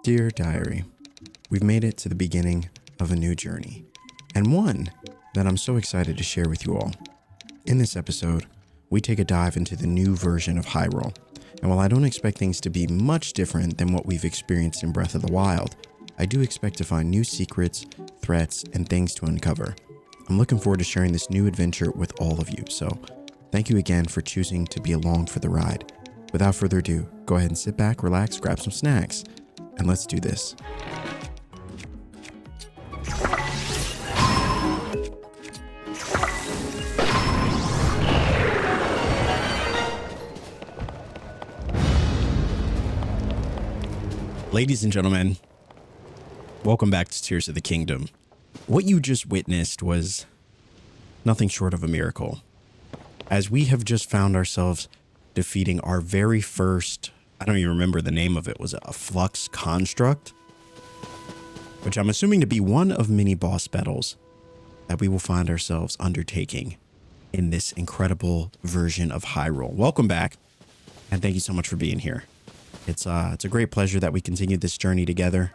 Dear Diary, we've made it to the beginning of a new journey, and one that I'm so excited to share with you all. In this episode, we take a dive into the new version of Hyrule, and while I don't expect things to be much different than what we've experienced in Breath of the Wild, I do expect to find new secrets, threats, and things to uncover. I'm looking forward to sharing this new adventure with all of you, so thank you again for choosing to be along for the ride. Without further ado, go ahead and sit back, relax, grab some snacks, and let's do this. Ladies and gentlemen, welcome back to Tears of the Kingdom. What you just witnessed was nothing short of a miracle, as we have just found ourselves defeating our very first, I don't even remember the name of it, was it a flux construct? Which I'm assuming to be one of many boss battles that we will find ourselves undertaking in this incredible version of Hyrule. Welcome back, and thank you so much for being here. It's a great pleasure that we continue this journey together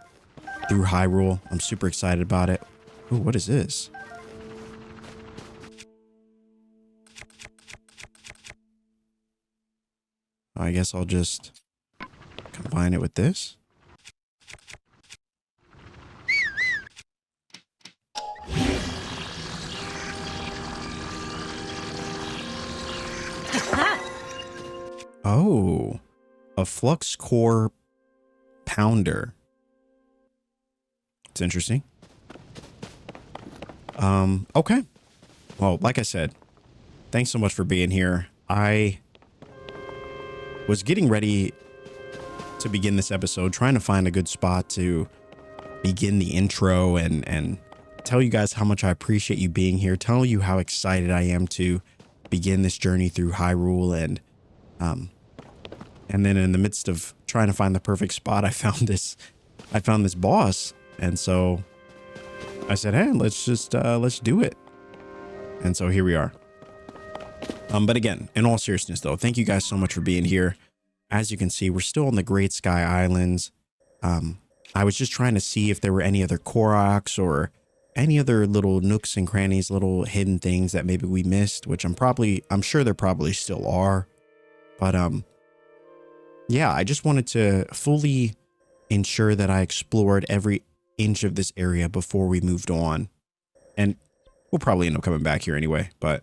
through Hyrule. I'm super excited about it. Ooh, what is this? I guess I'll just combine it with this. Oh, a flux core pounder. It's interesting. Okay. Well, like I said, thanks so much for being here. I was getting ready to begin this episode, trying to find a good spot to begin the intro and tell you guys how much I appreciate you being here, tell you how excited I am to begin this journey through Hyrule, and then in the midst of trying to find the perfect spot, I found this boss, and so I said, hey, let's do it. And so here we are. But again, in all seriousness though, thank you guys so much for being here. As you can see, we're still on the Great Sky Islands. I was just trying to see if there were any other Koroks or any other little nooks and crannies, little hidden things that maybe we missed, which I'm sure there probably still are. But yeah, I just wanted to fully ensure that I explored every inch of this area before we moved on. And we'll probably end up coming back here anyway, but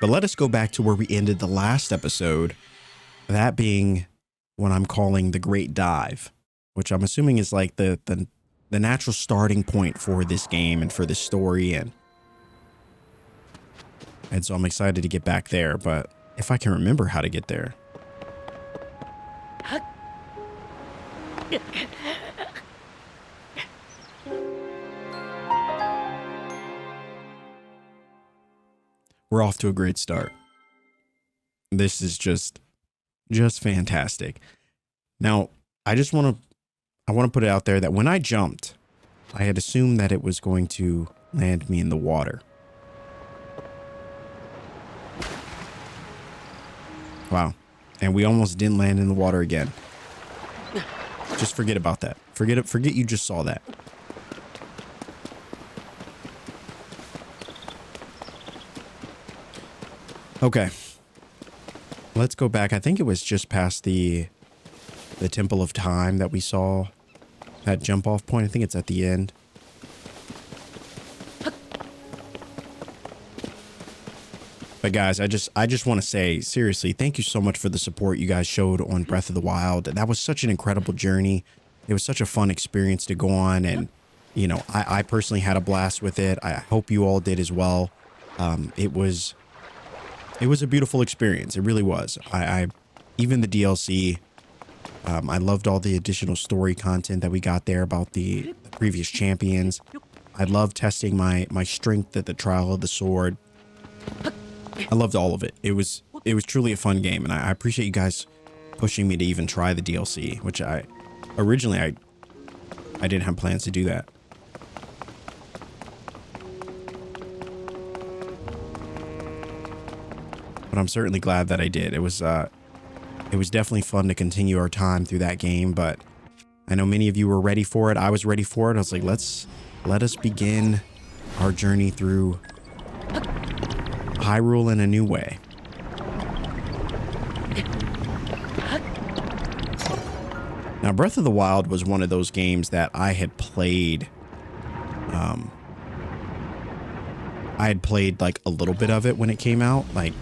let us go back to where we ended the last episode, that being what I'm calling the Great Dive, which I'm assuming is like the natural starting point for this game and for this story, and so I'm excited to get back there, but if I can remember how to get there. We're off to a great start. This is just fantastic. Now, I want to put it out there that when I jumped, I had assumed that it was going to land me in the water. Wow. And we almost didn't land in the water again. Just forget about that. Forget you just saw that. Okay. Let's go back. I think it was just past the Temple of Time that we saw that jump off point. I think it's at the end. But guys, I just want to say, seriously, thank you so much for the support you guys showed on Breath of the Wild. That was such an incredible journey. It was such a fun experience to go on. And, you know, I personally had a blast with it. I hope you all did as well. It was a beautiful experience. It really was. Even the DLC, I loved all the additional story content that we got there about the previous champions. I loved testing my strength at the Trial of the Sword. I loved all of it. It was truly a fun game, and I appreciate you guys pushing me to even try the DLC, which originally I didn't have plans to do that. But I'm certainly glad that I did. It was It was definitely fun to continue our time through that game, but I know many of you were ready for it. I was ready for it. I was like, let us begin our journey through Hyrule in a new way. Now, Breath of the Wild was one of those games that I had played. I had played like a little bit of it when it came out, like,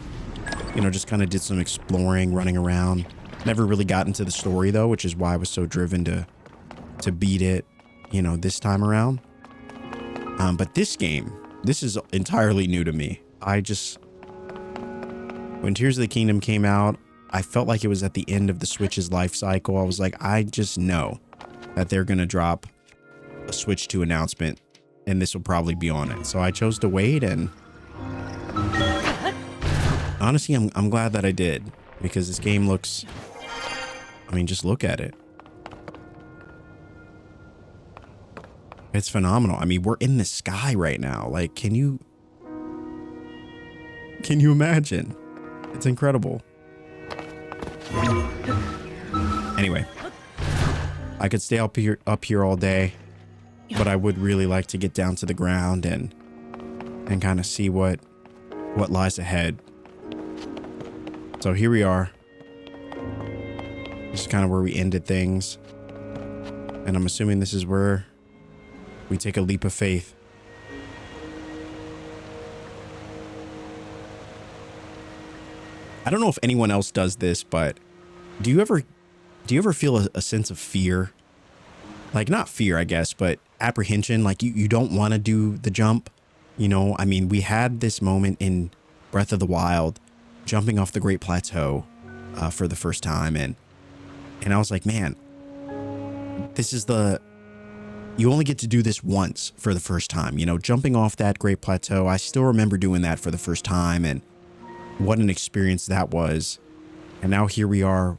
you know, just kind of did some exploring, running around. Never really got into the story though, which is why I was so driven to beat it, you know, this time around. But this game, this is entirely new to me. When Tears of the Kingdom came out, I felt like it was at the end of the Switch's life cycle. I was like, I just know that they're going to drop a Switch 2 announcement and this will probably be on it. So I chose to wait, and honestly, I'm glad that I did, because this game looks, I mean, just look at it. It's phenomenal. I mean, we're in the sky right now. Like, can you imagine? It's incredible. Anyway, I could stay up here all day, but I would really like to get down to the ground and kind of see what lies ahead. So here we are. This is kind of where we ended things, and I'm assuming this is where we take a leap of faith. I don't know if anyone else does this, but do you ever feel a sense of fear? Like, not fear, I guess, but apprehension. Like you don't want to do the jump. You know, I mean, we had this moment in Breath of the Wild, jumping off the Great Plateau for the first time. And I was like, man, you only get to do this once for the first time, you know, jumping off that Great Plateau. I still remember doing that for the first time, and what an experience that was. And now here we are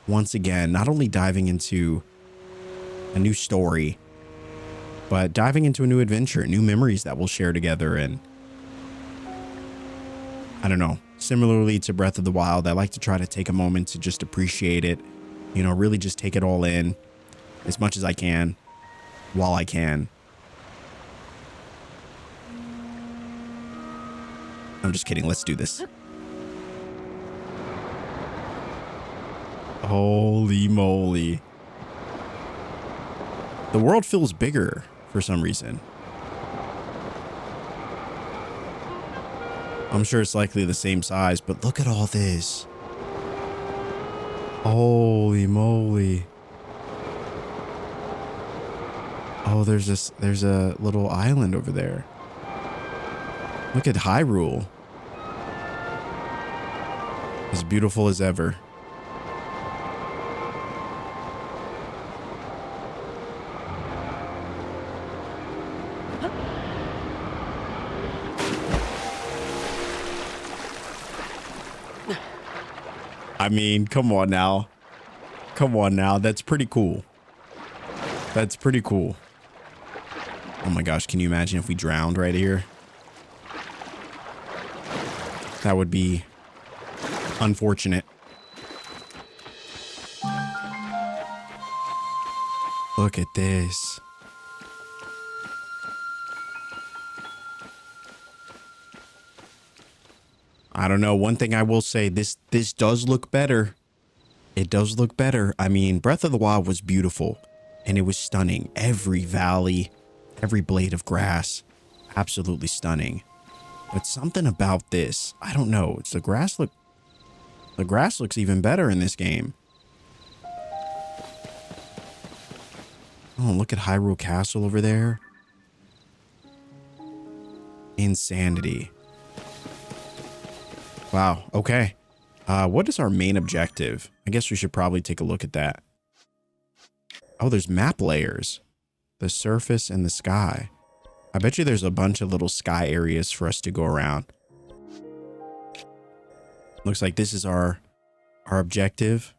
once again, not only diving into a new story, but diving into a new adventure, new memories that we'll share together. And I don't know, similarly to Breath of the Wild, I like to try to take a moment to just appreciate it, you know, really just take it all in as much as I can while I can. I'm just kidding. Let's do this. Holy moly. The world feels bigger for some reason. I'm sure it's likely the same size, but look at all this. Holy moly. Oh, there's a little island over there. Look at Hyrule. As beautiful as ever. I mean, come on now. Come on now. That's pretty cool. That's pretty cool. Oh my gosh, can you imagine if we drowned right here? That would be unfortunate. Look at this. I don't know. One thing I will say, this does look better. It does look better. I mean, Breath of the Wild was beautiful and it was stunning. Every valley, every blade of grass, absolutely stunning. But something about this, I don't know. It's the grass looks even better in this game. Oh, look at Hyrule Castle over there. Insanity. Wow. Okay. What is our main objective? I guess we should probably take a look at that. Oh, there's map layers. The surface and the sky. I bet you there's a bunch of little sky areas for us to go around. Looks like this is our objective.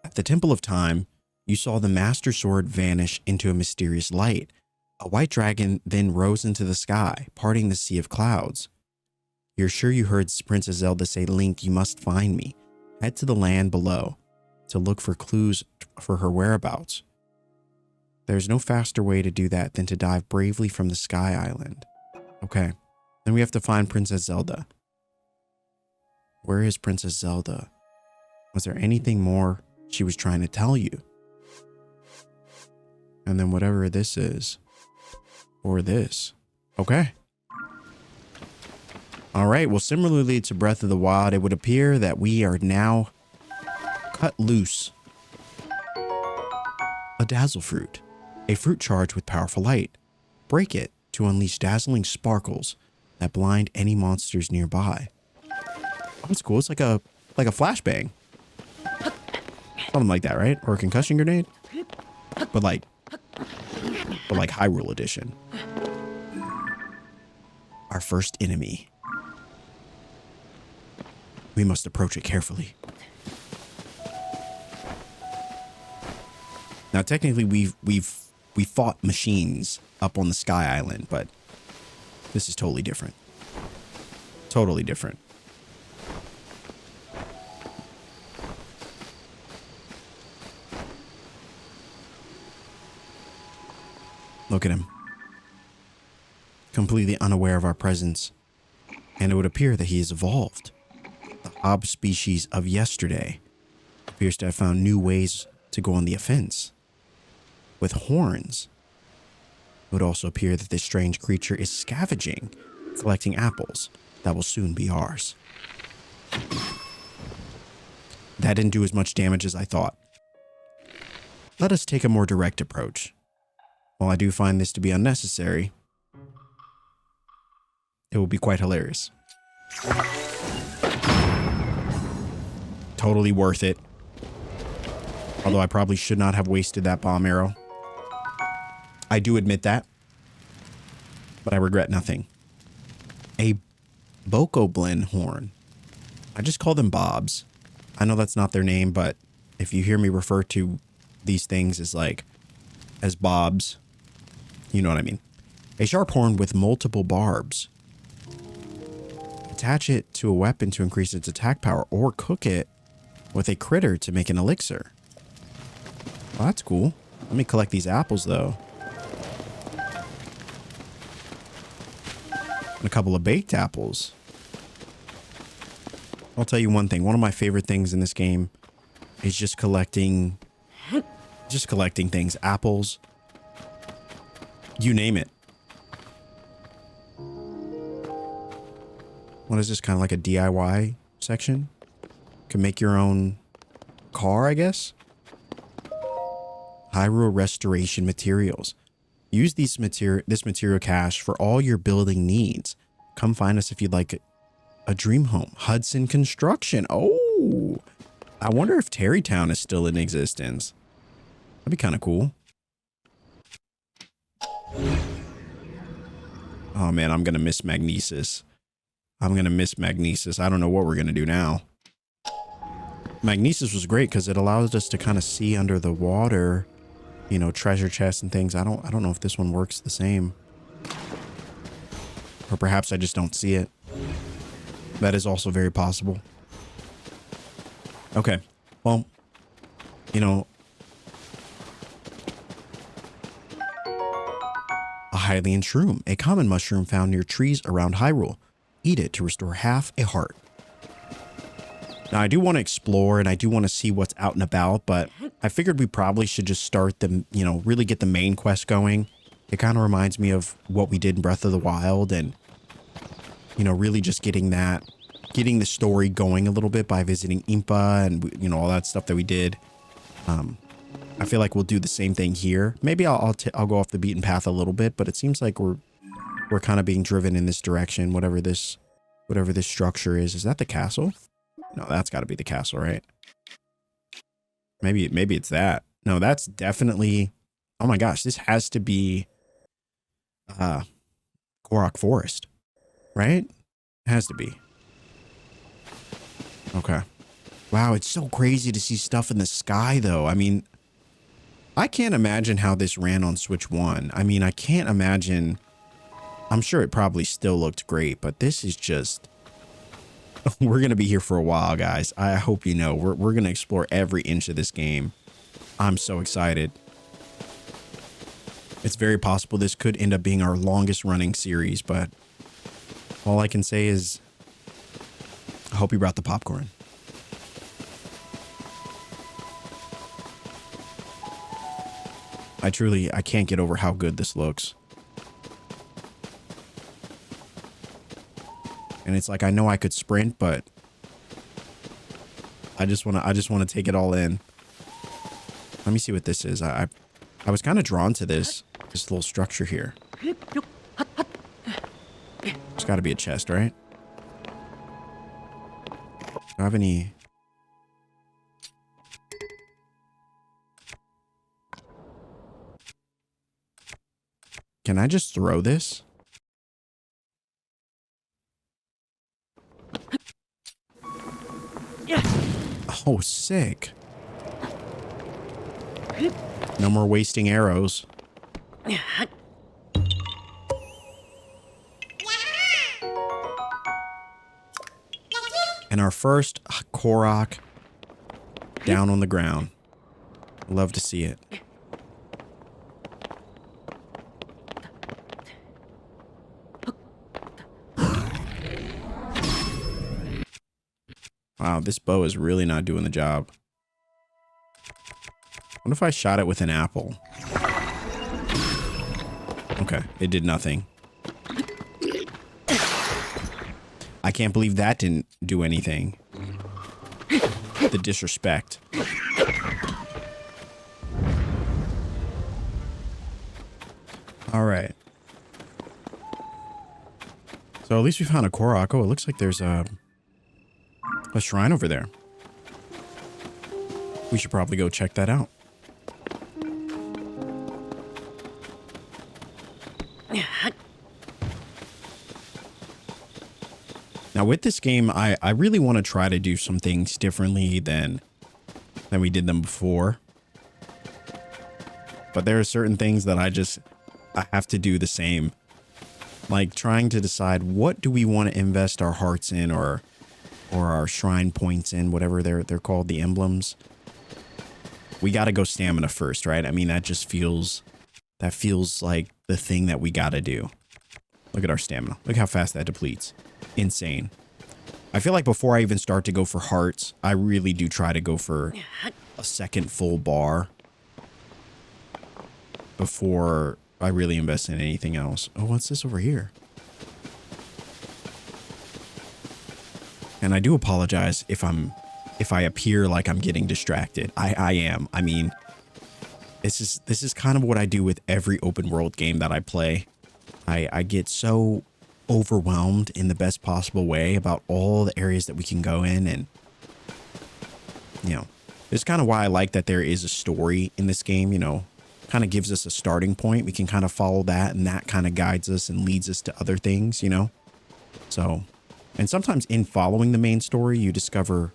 At the Temple of Time, you saw the Master Sword vanish into a mysterious light. A white dragon then rose into the sky, parting the sea of clouds. You're sure you heard Princess Zelda say, "Link, you must find me." Head to the land below to look for clues for her whereabouts. There's no faster way to do that than to dive bravely from the Sky Island. Okay. Then we have to find Princess Zelda. Where is Princess Zelda? Was there anything more she was trying to tell you? And then whatever this is. Or this. Okay. All right. Well, similarly to Breath of the Wild, it would appear that we are now cut loose. A dazzle fruit. A fruit charged with powerful light. Break it to unleash dazzling sparkles that blind any monsters nearby. Oh, that's cool. It's like a flashbang. Something like that, right? Or a concussion grenade? But like Hyrule edition. Our first enemy. We must approach it carefully. Now, technically, we fought machines up on the Sky Island, but this is totally different. Totally different. Look at him. Completely unaware of our presence. And it would appear that he has evolved. The hob species of yesterday appears to have found new ways to go on the offense. With horns. It would also appear that this strange creature is scavenging, collecting apples that will soon be ours. That didn't do as much damage as I thought. Let us take a more direct approach. While I do find this to be unnecessary, it will be quite hilarious. Totally worth it. Although I probably should not have wasted that bomb arrow. I do admit that. But I regret nothing. A Bokoblin horn. I just call them bobs. I know that's not their name, but if you hear me refer to these things as bobs, you know what I mean. A sharp horn with multiple barbs. Attach it to a weapon to increase its attack power, or cook it with a critter to make an elixir. Well, that's cool. Let me collect these apples, though. And a couple of baked apples. I'll tell you one thing. One of my favorite things in this game is just collecting things. Apples. You name it. What is this? Kind of like a DIY section? Can make your own car, I guess? Hyrule Restoration Materials. Use this material cache for all your building needs. Come find us if you'd like a dream home. Hudson Construction. Oh, I wonder if Terrytown is still in existence. That'd be kind of cool. Oh man, I'm going to miss Magnesis. I don't know what we're going to do now. Magnesis was great because it allows us to kind of see under the water, you know, treasure chests and things. I don't know if this one works the same. Or perhaps I just don't see it. That is also very possible. Okay. Well, you know, a Hylian shroom, a common mushroom found near trees around Hyrule. Eat it to restore half a heart. Now, I do want to explore and I do want to see what's out and about, but I figured we probably should just start the, you know, really get the main quest going. It kind of reminds me of what we did in Breath of the Wild and, you know, really just getting the story going a little bit by visiting Impa and, you know, all that stuff that we did. I feel like we'll do the same thing here. Maybe I'll go off the beaten path a little bit, but it seems like we're kind of being driven in this direction, whatever this structure is. Is that the castle? No, that's got to be the castle, right? Maybe it's that. No, that's definitely... Oh my gosh, this has to be Korok Forest, right? It has to be. Okay. Wow, it's so crazy to see stuff in the sky, though. I mean, I can't imagine how this ran on Switch 1. I mean, I can't imagine... I'm sure it probably still looked great, but this is just... we're going to be here for a while, guys. I hope you know. We're going to explore every inch of this game. I'm so excited. It's very possible this could end up being our longest running series, but all I can say is I hope you brought the popcorn. I can't get over how good this looks. And it's like, I know I could sprint, but I just want to take it all in. Let me see what this is. I was kind of drawn to this little structure here. There's got to be a chest, right? Do I have any? Can I just throw this? Oh, sick. No more wasting arrows. And our first Korok down on the ground. Love to see it. Wow, this bow is really not doing the job. What if I shot it with an apple? Okay, it did nothing. I can't believe that didn't do anything. The disrespect. All right. So at least we found a Korok. Oh, it looks like there's a shrine over there. We should probably go check that out. Now with this game, I really want to try to do some things differently than we did them before. But there are certain things that I have to do the same. Like trying to decide, what do we want to invest our hearts in, or our shrine points in, whatever they're called, the emblems. We got to go stamina first, right? I mean, that feels like the thing that we got to do. Look at our stamina. Look how fast that depletes. Insane. I feel like before I even start to go for hearts, I really do try to go for a second full bar before I really invest in anything else. Oh, what's this over here? And I do apologize if I appear like I'm getting distracted. I am. I mean, this is kind of what I do with every open world game that I play. I get so overwhelmed in the best possible way about all the areas that we can go in, and you know, it's kind of why I like that there is a story in this game. You know, kind of gives us a starting point. We can kind of follow that, and that kind of guides us and leads us to other things, you know. So, and sometimes in following the main story, you discover,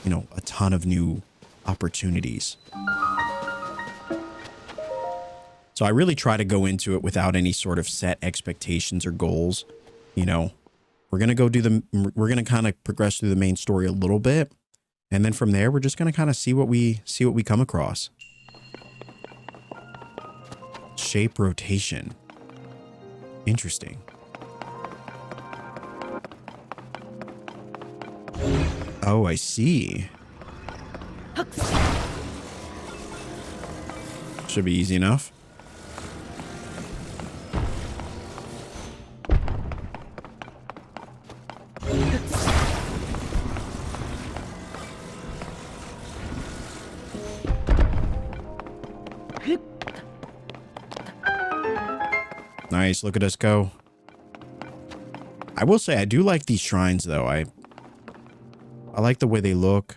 you know, a ton of new opportunities. So I really try to go into it without any sort of set expectations or goals. You know, we're going to kind of progress through the main story a little bit. And then from there, we're just going to kind of see what we come across. Shape rotation. Interesting. Oh, I see. Should be easy enough. Nice, look at us go. I will say I do like these shrines though. I like the way they look.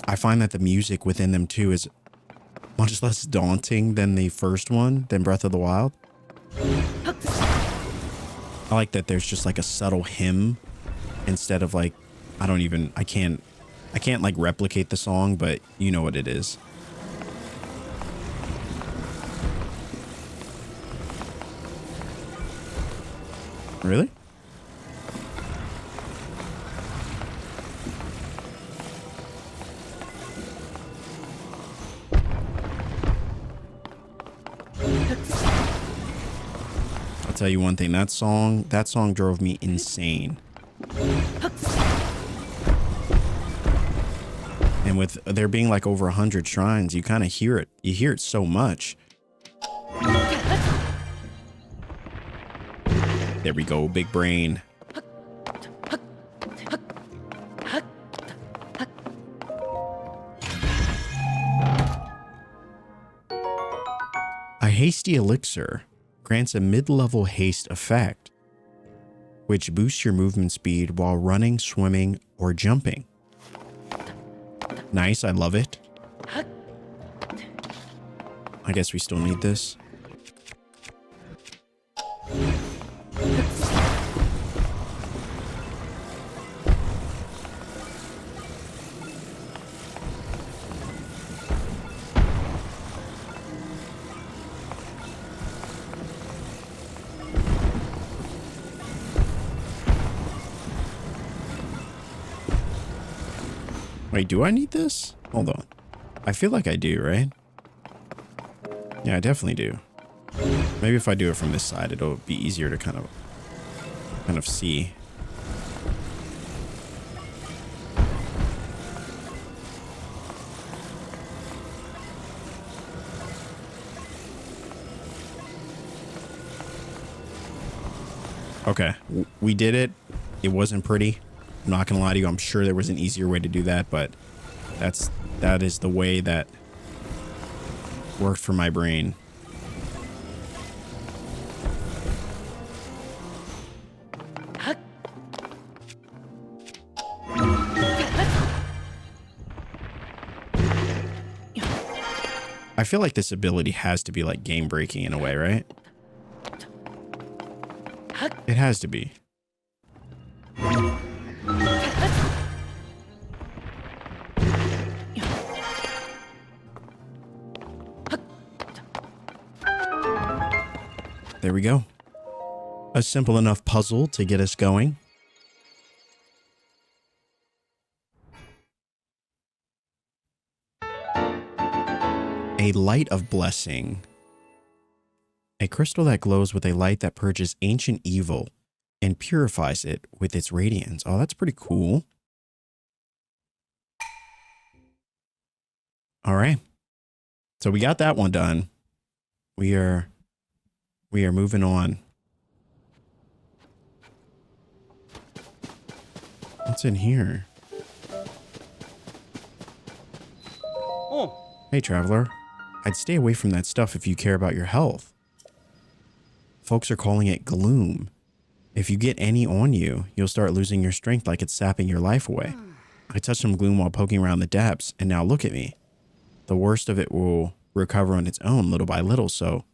I find that the music within them too is much less daunting than the first one, than Breath of the Wild. I like that there's just like a subtle hymn instead of like, I can't like replicate the song, but you know what it is. Really? I'll tell you one thing, that song drove me insane. And with there being like over 100 shrines, you kind of hear it. You hear it so much. There we go, big brain. A hasty elixir grants a mid-level haste effect, which boosts your movement speed while running, swimming, or jumping. Nice, I love it. I guess we still need this. Wait, do I need this? Hold on. I feel like I do, right? Yeah, I definitely do. Maybe if I do it from this side, it'll be easier to kind of see. Okay, we did it. It wasn't pretty. I'm not gonna lie to you, I'm sure there was an easier way to do that, but that is the way that worked for my brain. I feel like this ability has to be like game breaking in a way, right? It has to be. There we go. A simple enough puzzle to get us going. A light of blessing. A crystal that glows with a light that purges ancient evil and purifies it with its radiance. Oh, that's pretty cool. All right. So we got that one done. We are moving on. What's in here? Oh. Hey, traveler. I'd stay away from that stuff if you care about your health. Folks are calling it gloom. If you get any on you, you'll start losing your strength like it's sapping your life away. I touched some gloom while poking around the depths, and now look at me. The worst of it will recover on its own little by little, so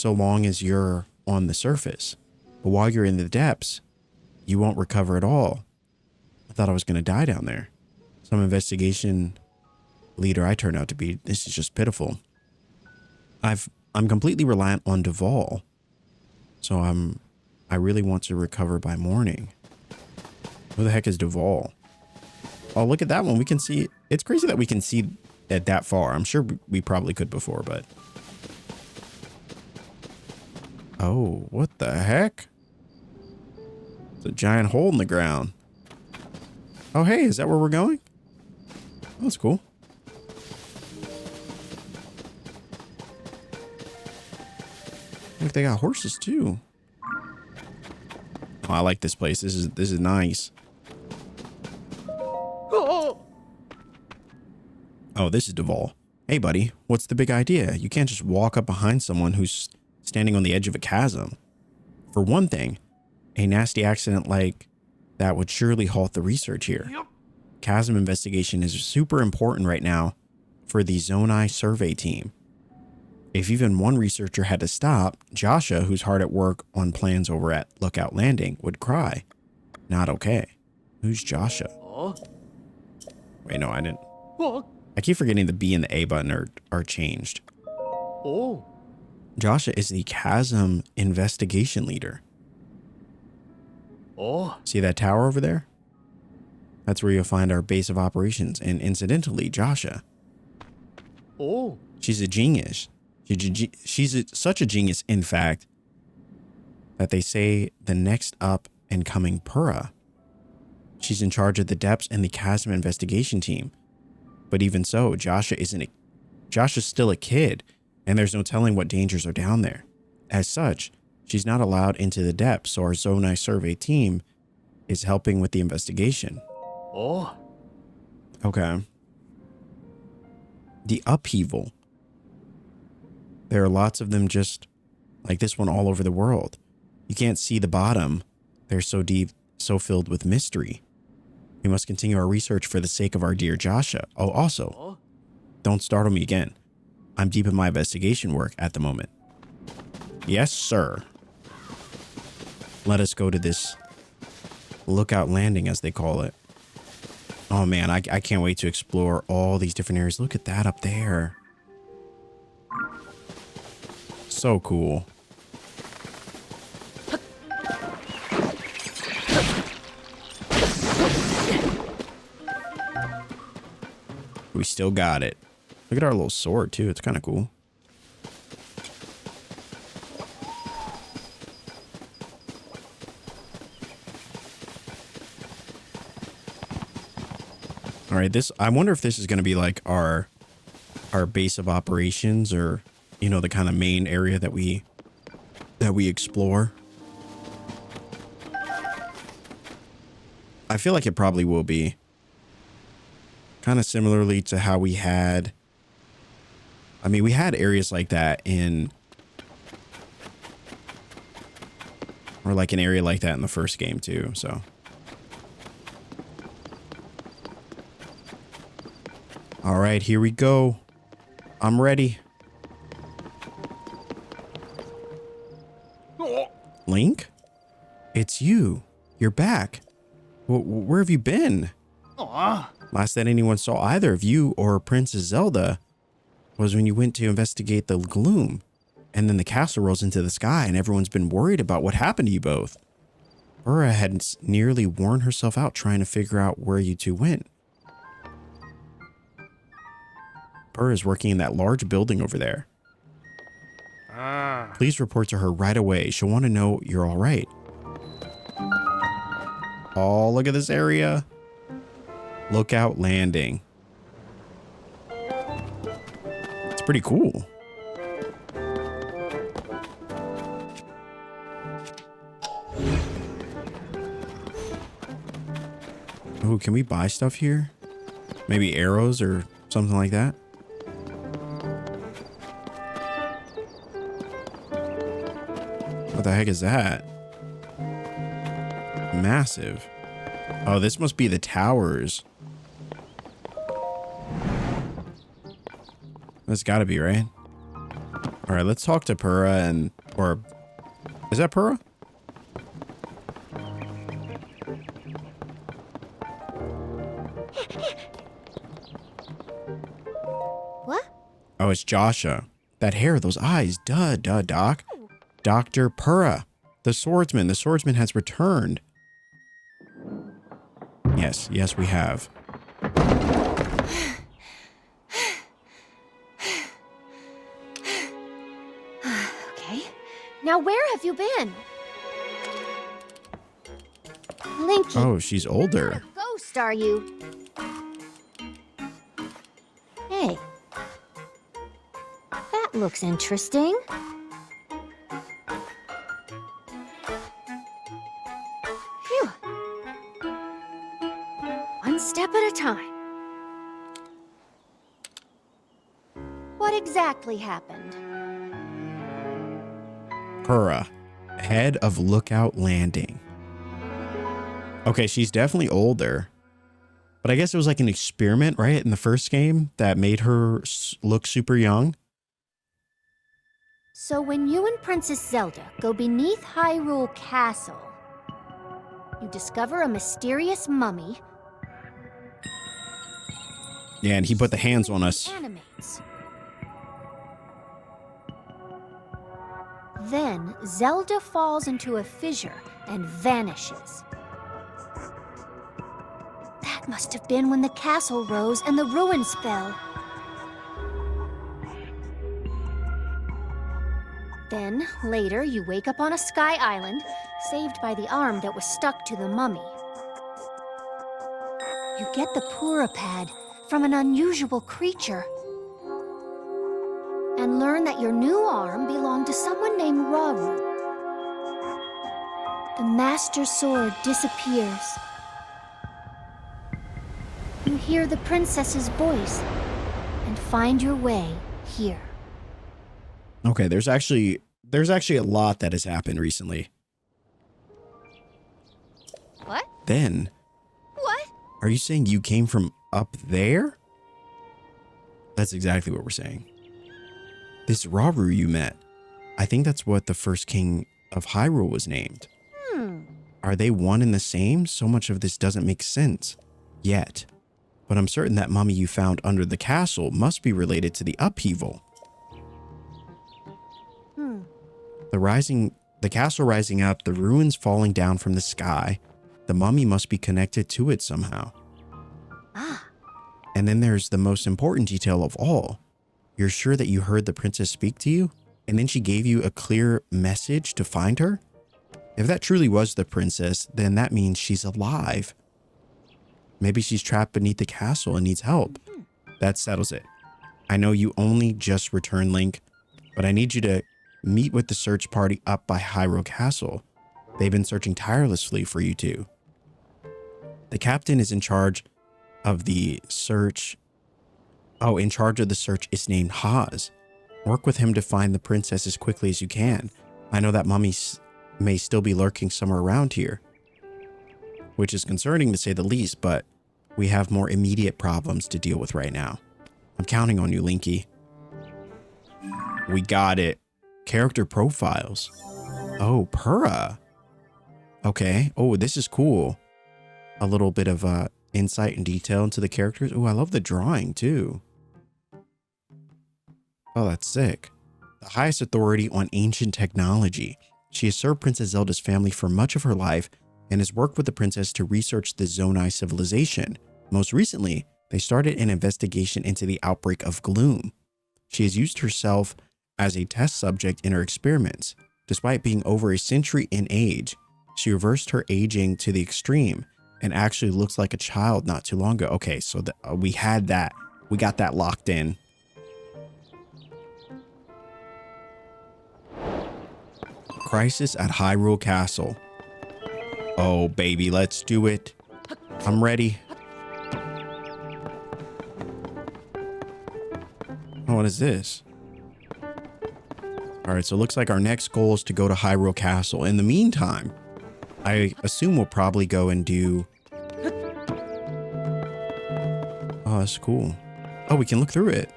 long as you're on the surface. But while you're in the depths, you won't recover at all. I thought I was going to die down there. Some investigation leader I turned out to be. This is just pitiful. I'm completely reliant on Duval, so I really want to recover by morning. Who the heck is Duval? Oh, look at that one. We can see. It's crazy that we can see it that far. I'm sure we probably could before, but. Oh, what the heck? It's a giant hole in the ground. Oh, hey, is that where we're going? Oh, that's cool. Look, they got horses too. Oh, I like this place. This is nice. Oh, this is Duval. Hey, buddy, what's the big idea? You can't just walk up behind someone who's standing on the edge of a chasm. For one thing, a nasty accident like that would surely halt the research here. Yep. Chasm investigation is super important right now for the Zonai survey team. If even one researcher had to stop, Joshua, who's hard at work on plans over at Lookout Landing, would cry. Not okay. Who's Joshua? Wait, no, I didn't. I keep forgetting the B and the A button are changed. Joshua is the Chasm investigation leader. Oh. See that tower over there? That's where you'll find our base of operations. And incidentally, Joshua. Oh. She's a genius. Such a genius, in fact, that they say the next up and coming Purah. She's in charge of the depths and the chasm investigation team. But even so, Joshua's still a kid, and there's no telling what dangers are down there. As such, she's not allowed into the depths, so our Zonai survey team is helping with the investigation. Oh. Okay. The upheaval. There are lots of them just like this one all over the world. You can't see the bottom. They're so deep, so filled with mystery. We must continue our research for the sake of our dear Joshua. Oh, also, don't startle me again. I'm deep in my investigation work at the moment. Yes, sir. Let us go to this lookout landing, as they call it. Oh, man, I can't wait to explore all these different areas. Look at that up there. So cool. We still got it. Look at our little sword, too. It's kind of cool. All right, I wonder if this is going to be like our base of operations, or, you know, the kind of main area that we explore. I feel like it probably will be. Kind of similarly to how we had, I mean, we had areas like that or like an area like that in the first game too, so. All right, here we go. I'm ready. Link? It's you. You're back. Where have you been? Last that anyone saw either of you or Princess Zelda was when you went to investigate the gloom, and then the castle rose into the sky and everyone's been worried about what happened to you both. Purah had nearly worn herself out trying to figure out where you two went. Purah is working in that large building over there. Please report to her right away. She'll want to know you're all right. Oh, look at this area. Lookout landing. It's pretty cool. Oh, can we buy stuff here? Maybe arrows or something like that? What the heck is that? Massive. Oh, this must be the towers. That's gotta be, right? All right, let's talk to Purah or is that Purah? What? Oh, it's Joshua. That hair, those eyes. Duh, Doc. Dr. Purah, the swordsman. The swordsman has returned. Yes, we have. Okay. Now where have you been? Linky. Oh, she's older. Not a ghost, are you? Hey. That looks interesting. Phew. One step at a time. What exactly happened? Purah, head of Lookout Landing. Okay, she's definitely older. But I guess it was like an experiment, right, in the first game that made her look super young. So when you and Princess Zelda go beneath Hyrule Castle, you discover a mysterious mummy. Yeah, and he put the hands on us. Animates. Then Zelda falls into a fissure and vanishes. That must have been when the castle rose and the ruins fell. Then, later, you wake up on a sky island, saved by the arm that was stuck to the mummy. You get the Pura pad from an unusual creature, and learn that your new arm belonged to someone named Rauru. The Master Sword disappears. You hear the princess's voice and find your way here. Okay, there's actually a lot that has happened recently. What? Then, What? are you saying you came from up there? That's exactly what we're saying. This Rauru you met, I think that's what the first king of Hyrule was named. Are they one and the same? So much of this doesn't make sense yet. But I'm certain that mummy you found under the castle must be related to the upheaval. The castle rising up, the ruins falling down from the sky. The mummy must be connected to it somehow. And then there's the most important detail of all. You're sure that you heard the princess speak to you? And then she gave you a clear message to find her? If that truly was the princess, then that means she's alive. Maybe she's trapped beneath the castle and needs help. That settles it. I know you only just returned, Link, but I need you to meet with the search party up by Hyrule Castle. They've been searching tirelessly for you two. The captain is in charge of the search. Oh, in charge of the search is named Haas. Work with him to find the princess as quickly as you can. I know that mummy may still be lurking somewhere around here, which is concerning to say the least, but we have more immediate problems to deal with right now. I'm counting on you, Linky. We got it. Character profiles. Oh, Pura. Okay. Oh, this is cool. A little bit of insight and detail into the characters. Oh, I love the drawing too. Oh, that's sick. The highest authority on ancient technology. She has served Princess Zelda's family for much of her life and has worked with the princess to research the Zonai civilization. Most recently, they started an investigation into the outbreak of gloom. She has used herself as a test subject in her experiments. Despite being over a century in age, she reversed her aging to the extreme and actually looks like a child not too long ago. Okay, so we had that. We got that locked in. Crisis at Hyrule Castle. Oh, baby, let's do it. I'm ready. Oh, what is this? All right, so it looks like our next goal is to go to Hyrule Castle. In the meantime, I assume we'll probably go and do... Oh, that's cool. Oh, we can look through it.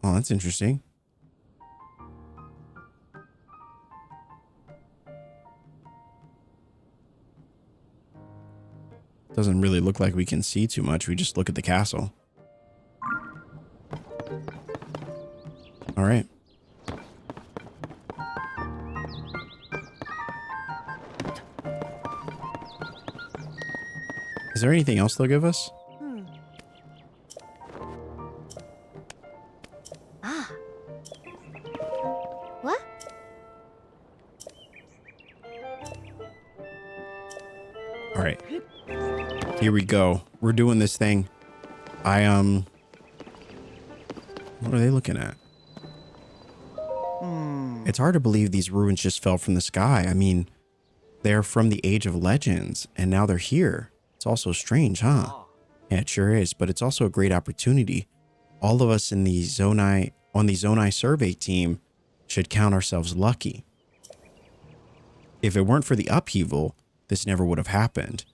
Oh, that's interesting. Doesn't really look like we can see too much. We just look at the castle. All right. Is there anything else they'll give us? What? All right. Here we go. We're doing this thing. What are they looking at? It's hard to believe these ruins just fell from the sky. I mean, they're from the Age of Legends, and now they're here. It's also strange, huh? Yeah, it sure is, but it's also a great opportunity. All of us on the Zonai survey team should count ourselves lucky. If it weren't for the upheaval, this never would have happened.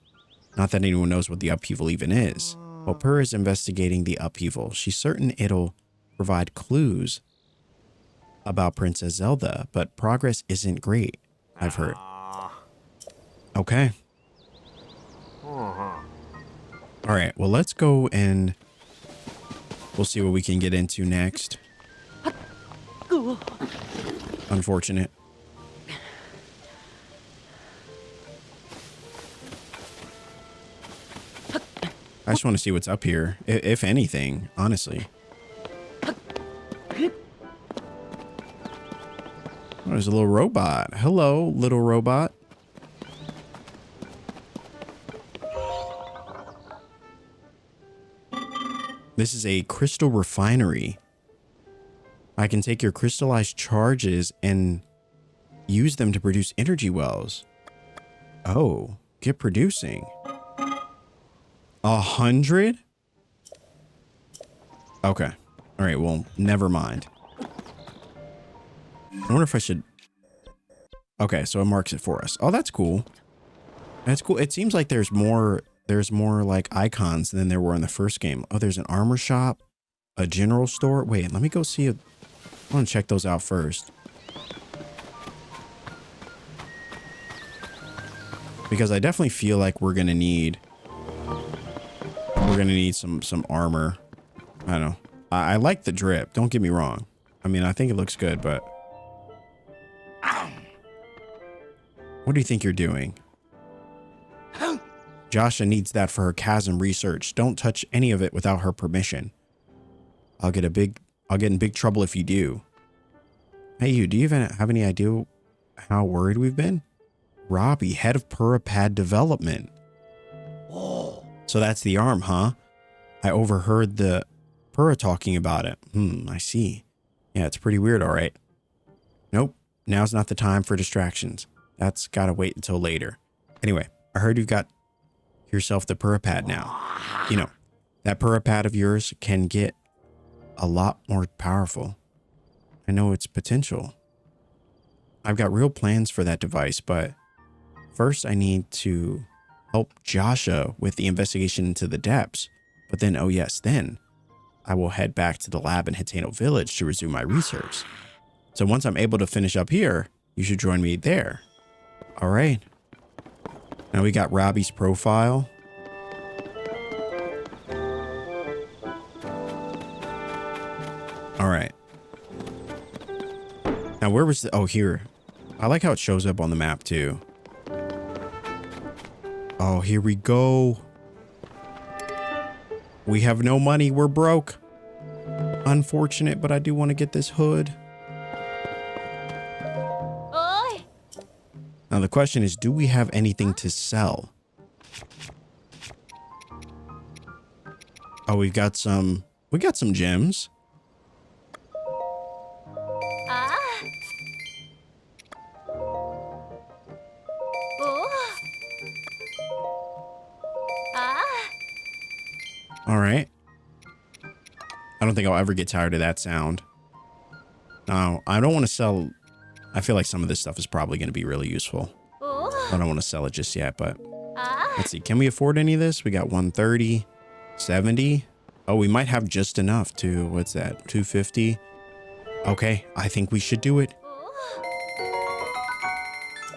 Not that anyone knows what the upheaval even is. While Pura is investigating the upheaval, she's certain it'll provide clues about Princess Zelda, but progress isn't great, I've heard. Okay. All right, well, let's go and we'll see what we can get into next. Unfortunate. I just want to see what's up here, if anything, honestly. Oh, there's a little robot. Hello, little robot. This is a crystal refinery. I can take your crystallized charges and use them to produce energy wells. Oh, get producing. 100? Okay. All right, well, never mind. I wonder if I should... Okay, so it marks it for us. Oh, that's cool. That's cool. It seems like there's more like icons than there were in the first game. Oh, there's an armor shop, a general store. Wait, let me go see. I want to check those out first. Because I definitely feel like we're going to need some armor. I don't know. I like the drip. Don't get me wrong. I mean, I think it looks good, but what do you think you're doing? Joshua needs that for her chasm research. Don't touch any of it without her permission. I'll get in big trouble if you do. Hey, you, do you even have any idea how worried we've been? Robbie, head of Purapad development. Oh. So that's the arm, huh? I overheard the Pura talking about it. I see. Yeah, it's pretty weird, all right. Nope, now's not the time for distractions. That's gotta wait until later. Anyway, I heard you've got yourself the Purapad now. You know, that Purapad of yours can get a lot more powerful. I know its potential. I've got real plans for that device, but first I need to help Joshua with the investigation into the depths. But then, oh yes, then I will head back to the lab in Hitano Village to resume my research. So once I'm able to finish up here, you should join me there. All right. Now we got Robbie's profile. All right. Now where was the... Oh, here. I like how it shows up on the map too. Oh, here we go. We have no money. We're broke. Unfortunate, but I do want to get this hood. Oi! Now the question is, do we have anything to sell? Oh, we got some gems. Ah! Oh! Ah! All right. I don't think I'll ever get tired of that sound. No, I don't want to sell. I feel like some of this stuff is probably going to be really useful. Oh! I don't want to sell it just yet, but Ah! let's see. Can we afford any of this? We got 130, 70. Oh, we might have just enough to, what's that? 250. Okay, I think we should do it. Oh!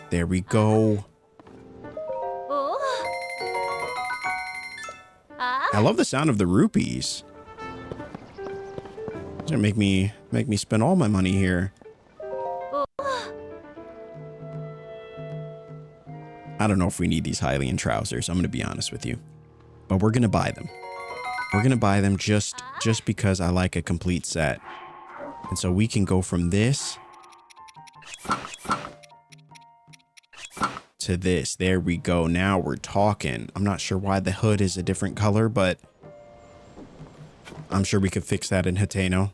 There we go. Oh! Ah! I love the sound of the rupees. It's gonna make me spend all my money here. Oh! I don't know if we need these Hylian trousers. I'm gonna be honest with you, but we're gonna buy them. We're gonna buy them just because I like a complete set, and so we can go from this to this. There we go. Now we're talking. I'm not sure why the hood is a different color, but I'm sure we could fix that in Hitano.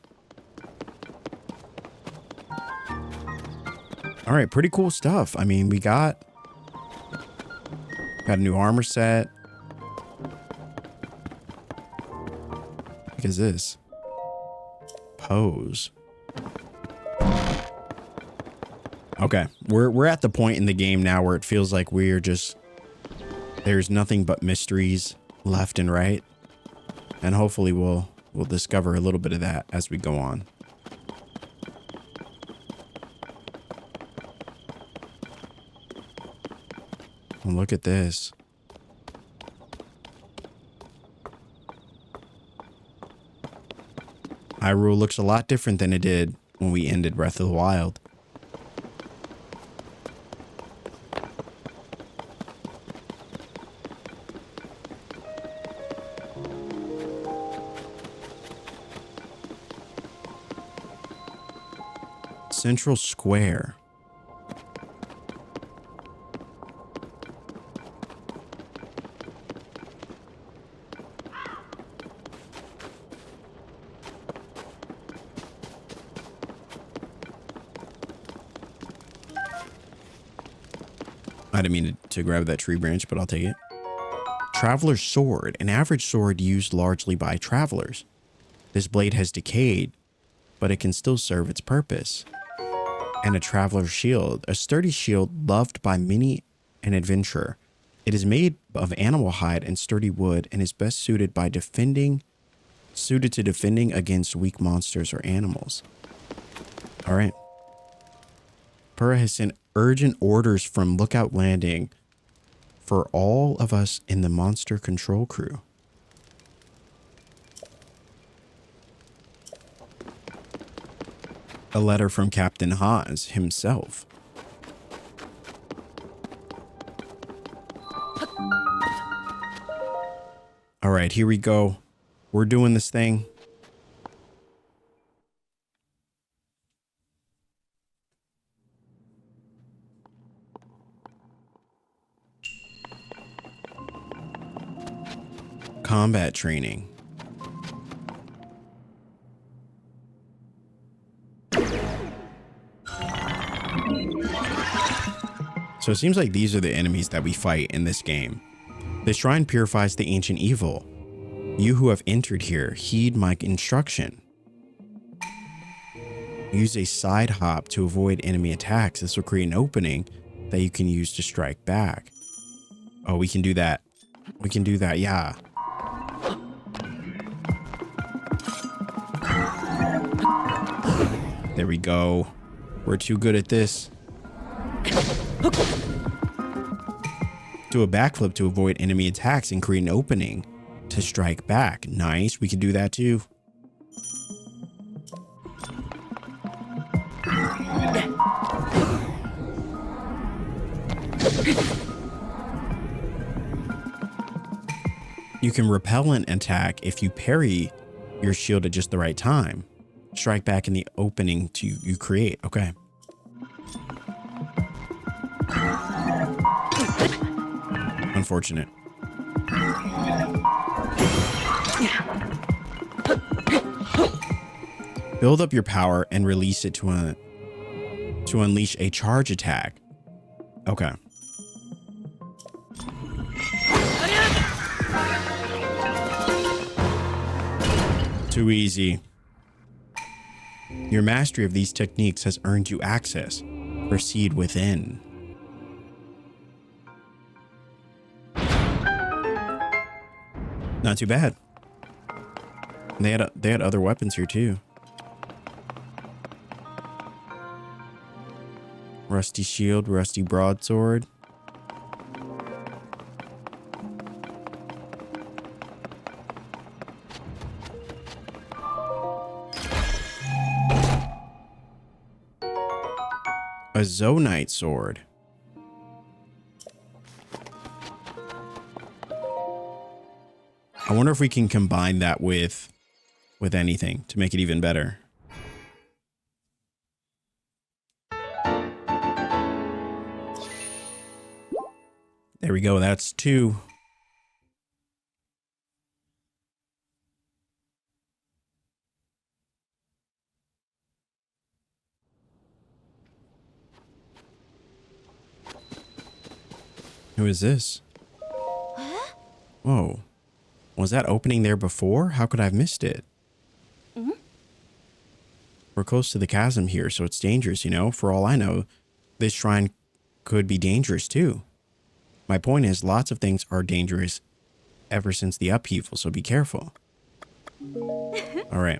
All right, pretty cool stuff. I mean, we got a new armor set. What is this? Pose. Okay, we're at the point in the game now where it feels like there's nothing but mysteries left and right, and hopefully we'll discover a little bit of that as we go on. Well, look at this. Hyrule looks a lot different than it did when we ended Breath of the Wild. Central Square. I didn't mean to grab that tree branch, but I'll take it. Traveler's Sword, an average sword used largely by travelers. This blade has decayed, but it can still serve its purpose. And a Traveler's Shield, a sturdy shield loved by many an adventurer. It is made of animal hide and sturdy wood and is best suited to defending against weak monsters or animals. All right. Purah has sent urgent orders from Lookout Landing for all of us in the monster control crew. A letter from Captain Haas himself. All right, here we go. We're doing this thing. Combat training. So it seems like these are the enemies that we fight in this game. The shrine purifies the ancient evil. You who have entered here, heed my instruction. Use a side hop to avoid enemy attacks. This will create an opening that you can use to strike back. Oh, we can do that. We can do that, yeah. There we go. We're too good at this. Do a backflip to avoid enemy attacks and create an opening to strike back. Nice. We can do that too. You can repel an attack if you parry your shield at just the right time. Strike back in the opening you create. Okay. Unfortunate. Build up your power and release it to unleash a charge attack. Okay. Too easy. Your mastery of these techniques has earned you access. Proceed within. Not too bad. They had other weapons here too. Rusty shield, rusty broadsword. A Zonite sword. I wonder if we can combine that with anything to make it even better. There we go. That's 2. Who is this? Huh? Whoa. Was that opening there before? How could I have missed it? Mm-hmm. We're close to the chasm here, so it's dangerous, you know? For all I know, this shrine could be dangerous too. My point is, lots of things are dangerous ever since the upheaval, so be careful. All right.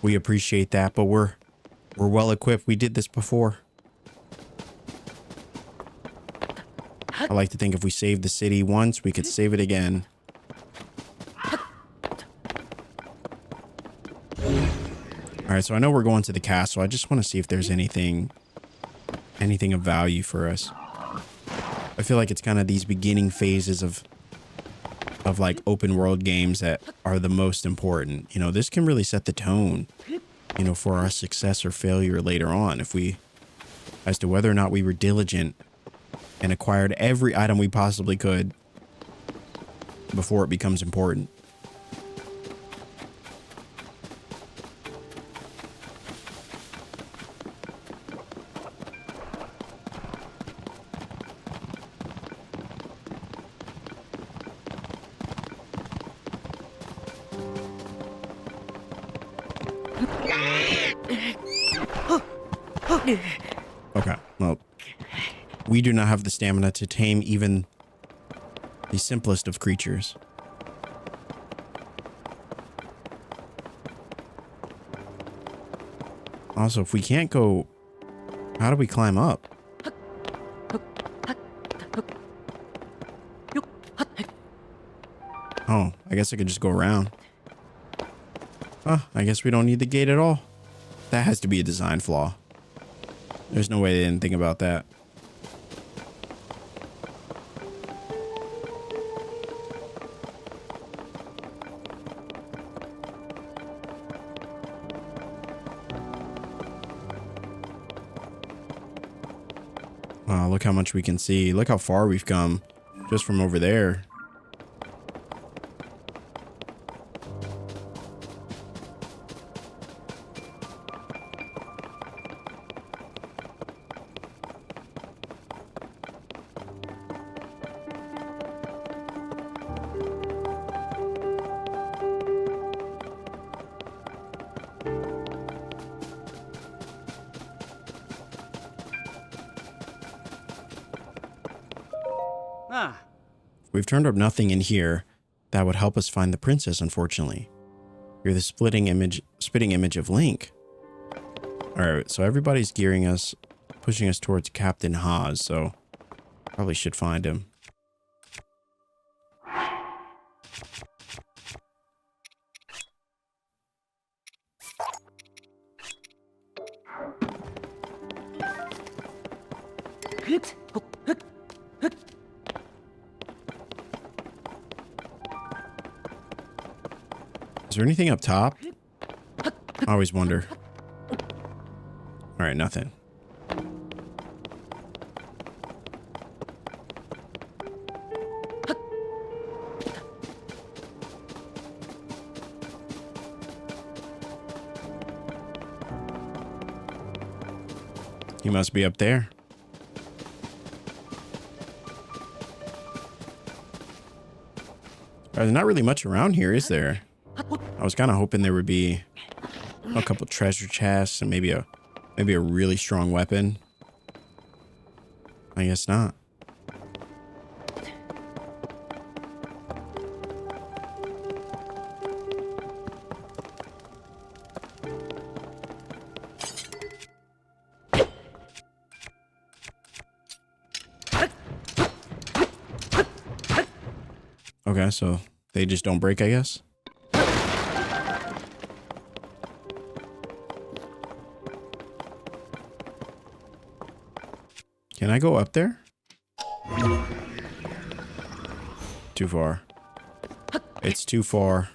We appreciate that, but we're well equipped. We did this before. I like to think if we saved the city once, we could save it again. All right, so I know we're going to the castle. I just want to see if there's anything of value for us. I feel like it's kind of these beginning phases of like open world games that are the most important. You know, this can really set the tone, you know, for our success or failure later on as to whether or not we were diligent and acquired every item we possibly could before it becomes important. Okay, well, we do not have the stamina to tame even the simplest of creatures. Also, if we can't go, how do we climb up? Oh, I guess I could just go around. I guess we don't need the gate at all. That has to be a design flaw. There's no way they didn't think about that. Wow, look how much we can see. Look how far we've come just from over there. We've turned up nothing in here that would help us find the princess, unfortunately. You're the spitting image of Link. Alright, so everybody's gearing us, pushing us towards Captain Haas, so probably should find him. Is there anything up top? I always wonder. All right, nothing. He must be up there. There's not really much around here, is there? I was kind of hoping there would be a couple treasure chests and maybe a really strong weapon. I guess not. Okay, so they just don't break, I guess. Can I go up there? Too far. It's too far.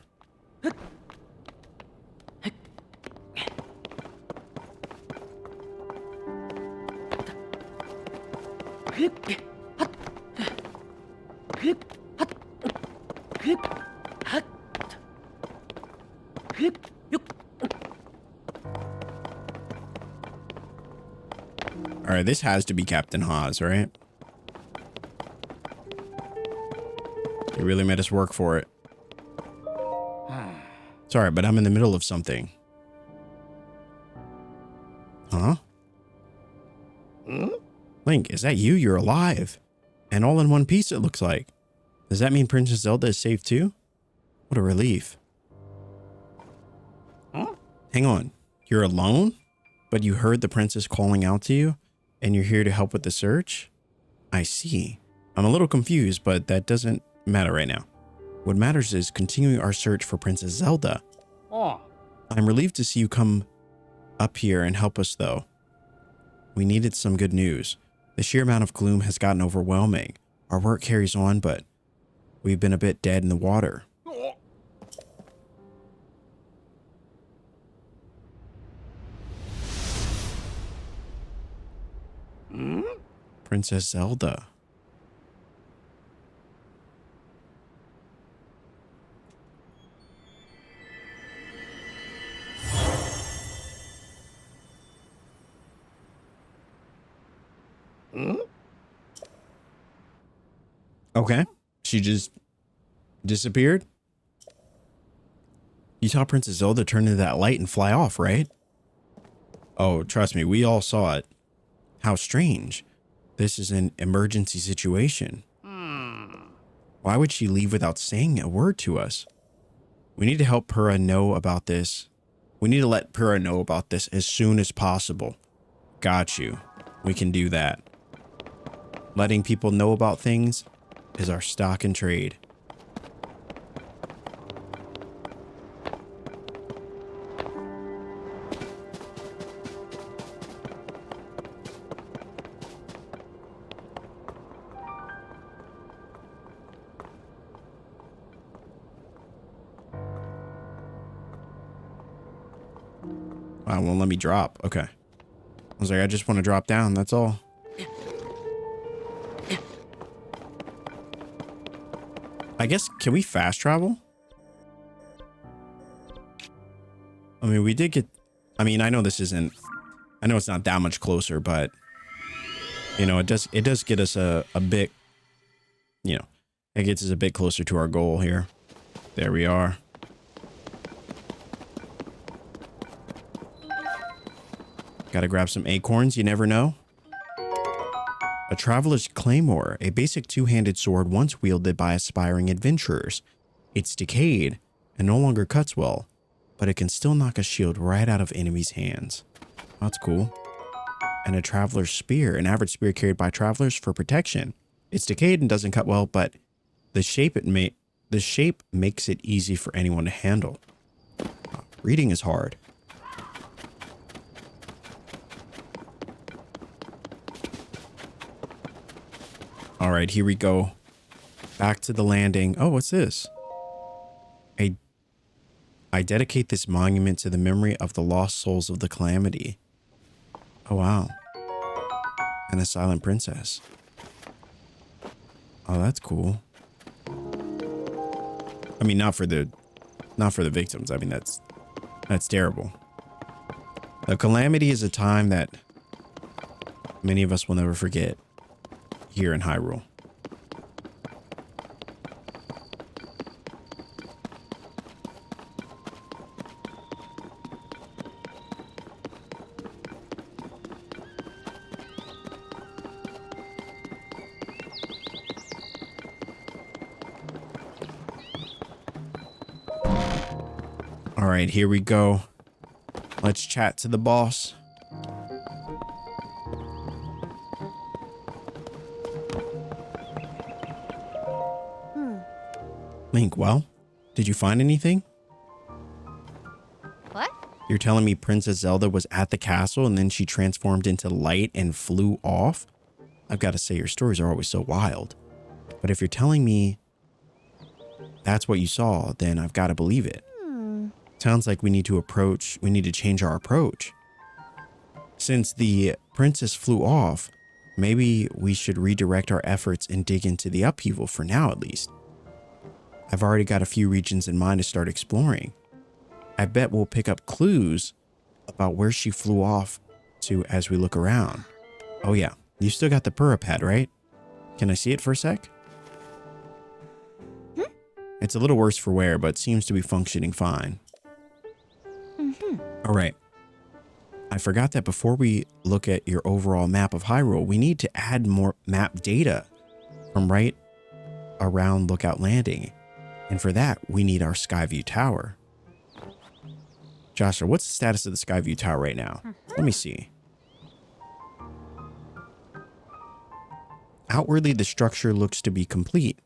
All right, this has to be Captain Haas, right? He really made us work for it. Sorry, but I'm in the middle of something. Huh? Link, is that you? You're alive. And all in one piece, it looks like. Does that mean Princess Zelda is safe too? What a relief. Hang on. You're alone? But you heard the princess calling out to you? And you're here to help with the search? I see. I'm a little confused, but that doesn't matter right now. What matters is continuing our search for Princess Zelda. I'm relieved to see you come up here and help us, though. We needed some good news. The sheer amount of gloom has gotten overwhelming. Our work carries on, but we've been a bit dead in the water. Princess Zelda. Okay. She just disappeared. You saw Princess Zelda turn into that light and fly off, right? Oh, trust me, we all saw it. How strange. This is an emergency situation. Why would she leave without saying a word to us? We need to help Purah know about this. We need to let Purah know about this as soon as possible. Got you. We can do that. Letting people know about things is our stock in trade. Won't let me drop. Okay. I was like, I just want to drop down. That's all. I guess, can we fast travel? I mean, we did get, I mean, I know this isn't, I know it's not that much closer, but you know, it does get us a bit, you know, it gets us a bit closer to our goal here. There we are. Gotta grab some acorns, you never know. A traveler's claymore, a basic two-handed sword once wielded by aspiring adventurers. It's decayed and no longer cuts well, but it can still knock a shield right out of enemies' hands. That's cool. And a traveler's spear, an average spear carried by travelers for protection. It's decayed and doesn't cut well, but the shape makes it easy for anyone to handle. Reading is hard. All right, here we go. Back to the landing. Oh, what's this? I dedicate this monument to the memory of the lost souls of the calamity. Oh, wow. And the silent princess. Oh, that's cool. I mean, not for the victims. I mean, that's terrible. The calamity is a time that many of us will never forget here in Hyrule. All right, here we go. Let's chat to the boss. Link, well, did you find anything? What? You're telling me Princess Zelda was at the castle and then she transformed into light and flew off? I've got to say, your stories are always so wild. But if you're telling me that's what you saw, then I've got to believe it. Sounds like we need to change our approach. Since the princess flew off, maybe we should redirect our efforts and dig into the upheaval for now, at least. I've already got a few regions in mind to start exploring. I bet we'll pick up clues about where she flew off to as we look around. Oh yeah, you still got the Purah pad, right? Can I see it for a sec? It's a little worse for wear, but seems to be functioning fine. All right. I forgot that before we look at your overall map of Hyrule, we need to add more map data from right around Lookout Landing. And for that, we need our Skyview Tower. Joshua, what's the status of the Skyview Tower right now? Let me see. Outwardly, the structure looks to be complete.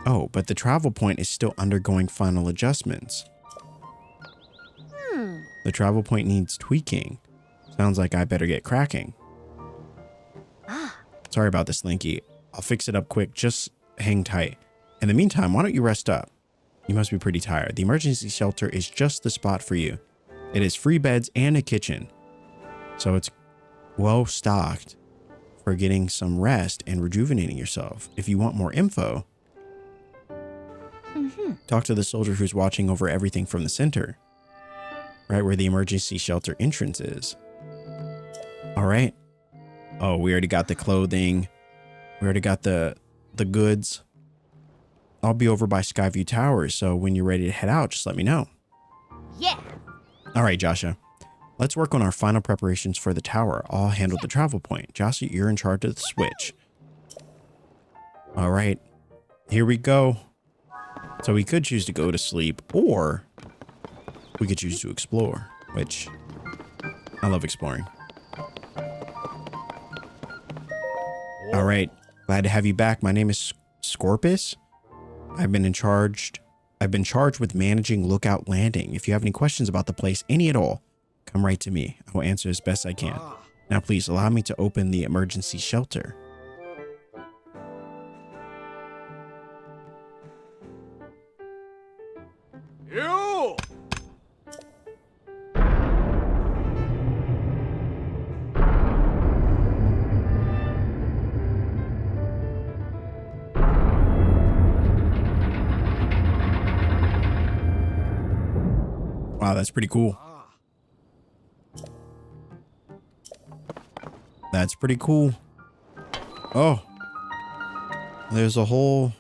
Oh, but the travel point is still undergoing final adjustments. The travel point needs tweaking. Sounds like I better get cracking. Sorry about this, Linky. I'll fix it up quick. Just hang tight. In the meantime, why don't you rest up? You must be pretty tired. The emergency shelter is just the spot for you. It has free beds and a kitchen. So it's well stocked for getting some rest and rejuvenating yourself. If you want more info, talk to the soldier who's watching over everything from the center. Right where the emergency shelter entrance is. All right. Oh, we already got the clothing. We already got the goods. I'll be over by Skyview Towers, so when you're ready to head out, just let me know. Yeah. All right, Joshua. Let's work on our final preparations for the tower. I'll handle the travel point. Joshua, you're in charge of the switch. All right. Here we go. So we could choose to go to sleep, or we could choose to explore, which I love exploring. All right. Glad to have you back. My name is Scorpus. I've been charged with managing Lookout Landing. If you have any questions about the place, any at all, come right to me. I will answer as best I can. Now, please allow me to open the emergency shelter. You! Wow, that's pretty cool. That's pretty cool. Oh, there's a whole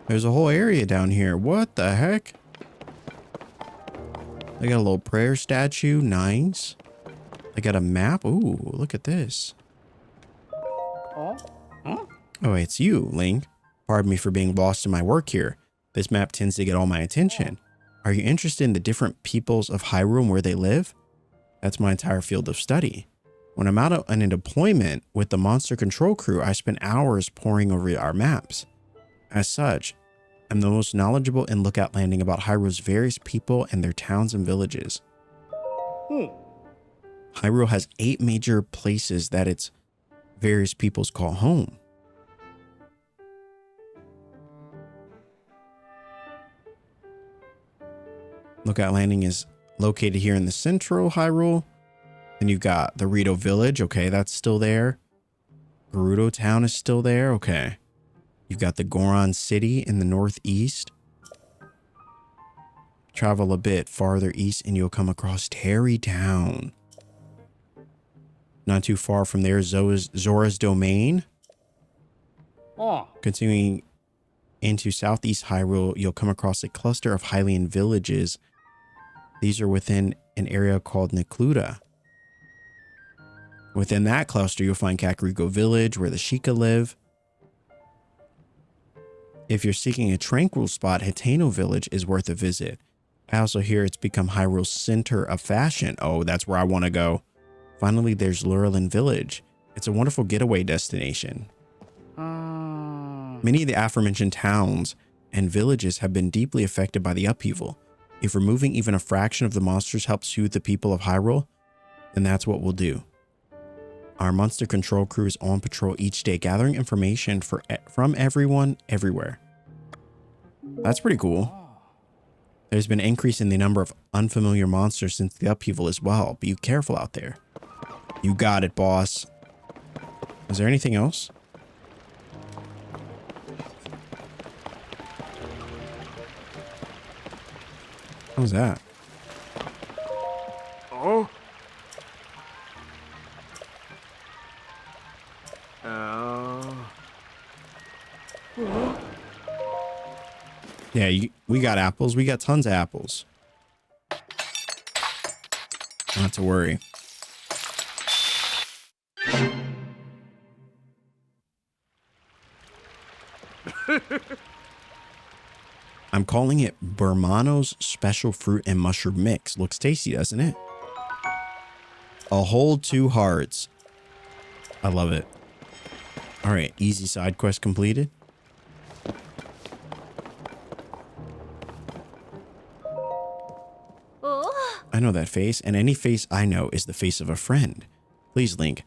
area down here. What the heck? They got a little prayer statue. Nice. They got a map. Ooh, look at this. Oh, it's you, Link. Pardon me for being lost in my work here. This map tends to get all my attention. Are you interested in the different peoples of Hyrule and where they live? That's my entire field of study. When I'm out on a deployment with the monster control crew, I spend hours poring over our maps. As such, I'm the most knowledgeable in Lookout Landing about Hyrule's various people and their towns and villages. Hyrule has 8 major places that its various peoples call home. Lookout Landing is located here in the central Hyrule. Then you've got the Rito Village. Okay, that's still there. Gerudo Town is still there. Okay. You've got the Goron City in the northeast. Travel a bit farther east and you'll come across Terry Town. Not too far from there, Zora's Domain. Continuing into southeast Hyrule, you'll come across a cluster of Hylian villages. These are within an area called Necluda. Within that cluster, you'll find Kakariko Village, where the Sheikah live. If you're seeking a tranquil spot, Hateno Village is worth a visit. I also hear it's become Hyrule's center of fashion. Oh, that's where I want to go. Finally, there's Lurelin Village. It's a wonderful getaway destination. Many of the aforementioned towns and villages have been deeply affected by the upheaval. If removing even a fraction of the monsters helps soothe the people of Hyrule, then that's what we'll do. Our monster control crew is on patrol each day, gathering information from everyone, everywhere. That's pretty cool. There's been an increase in the number of unfamiliar monsters since the upheaval as well. Be careful out there. You got it, boss. Is there anything else? What was that? Oh. Yeah, we got apples. We got tons of apples. Not to worry. I'm calling it Burmano's Special Fruit and Mushroom Mix. Looks tasty, doesn't it? A whole 2 hearts. I love it. All right, easy side quest completed. I know that face, and any face I know is the face of a friend. Please, Link,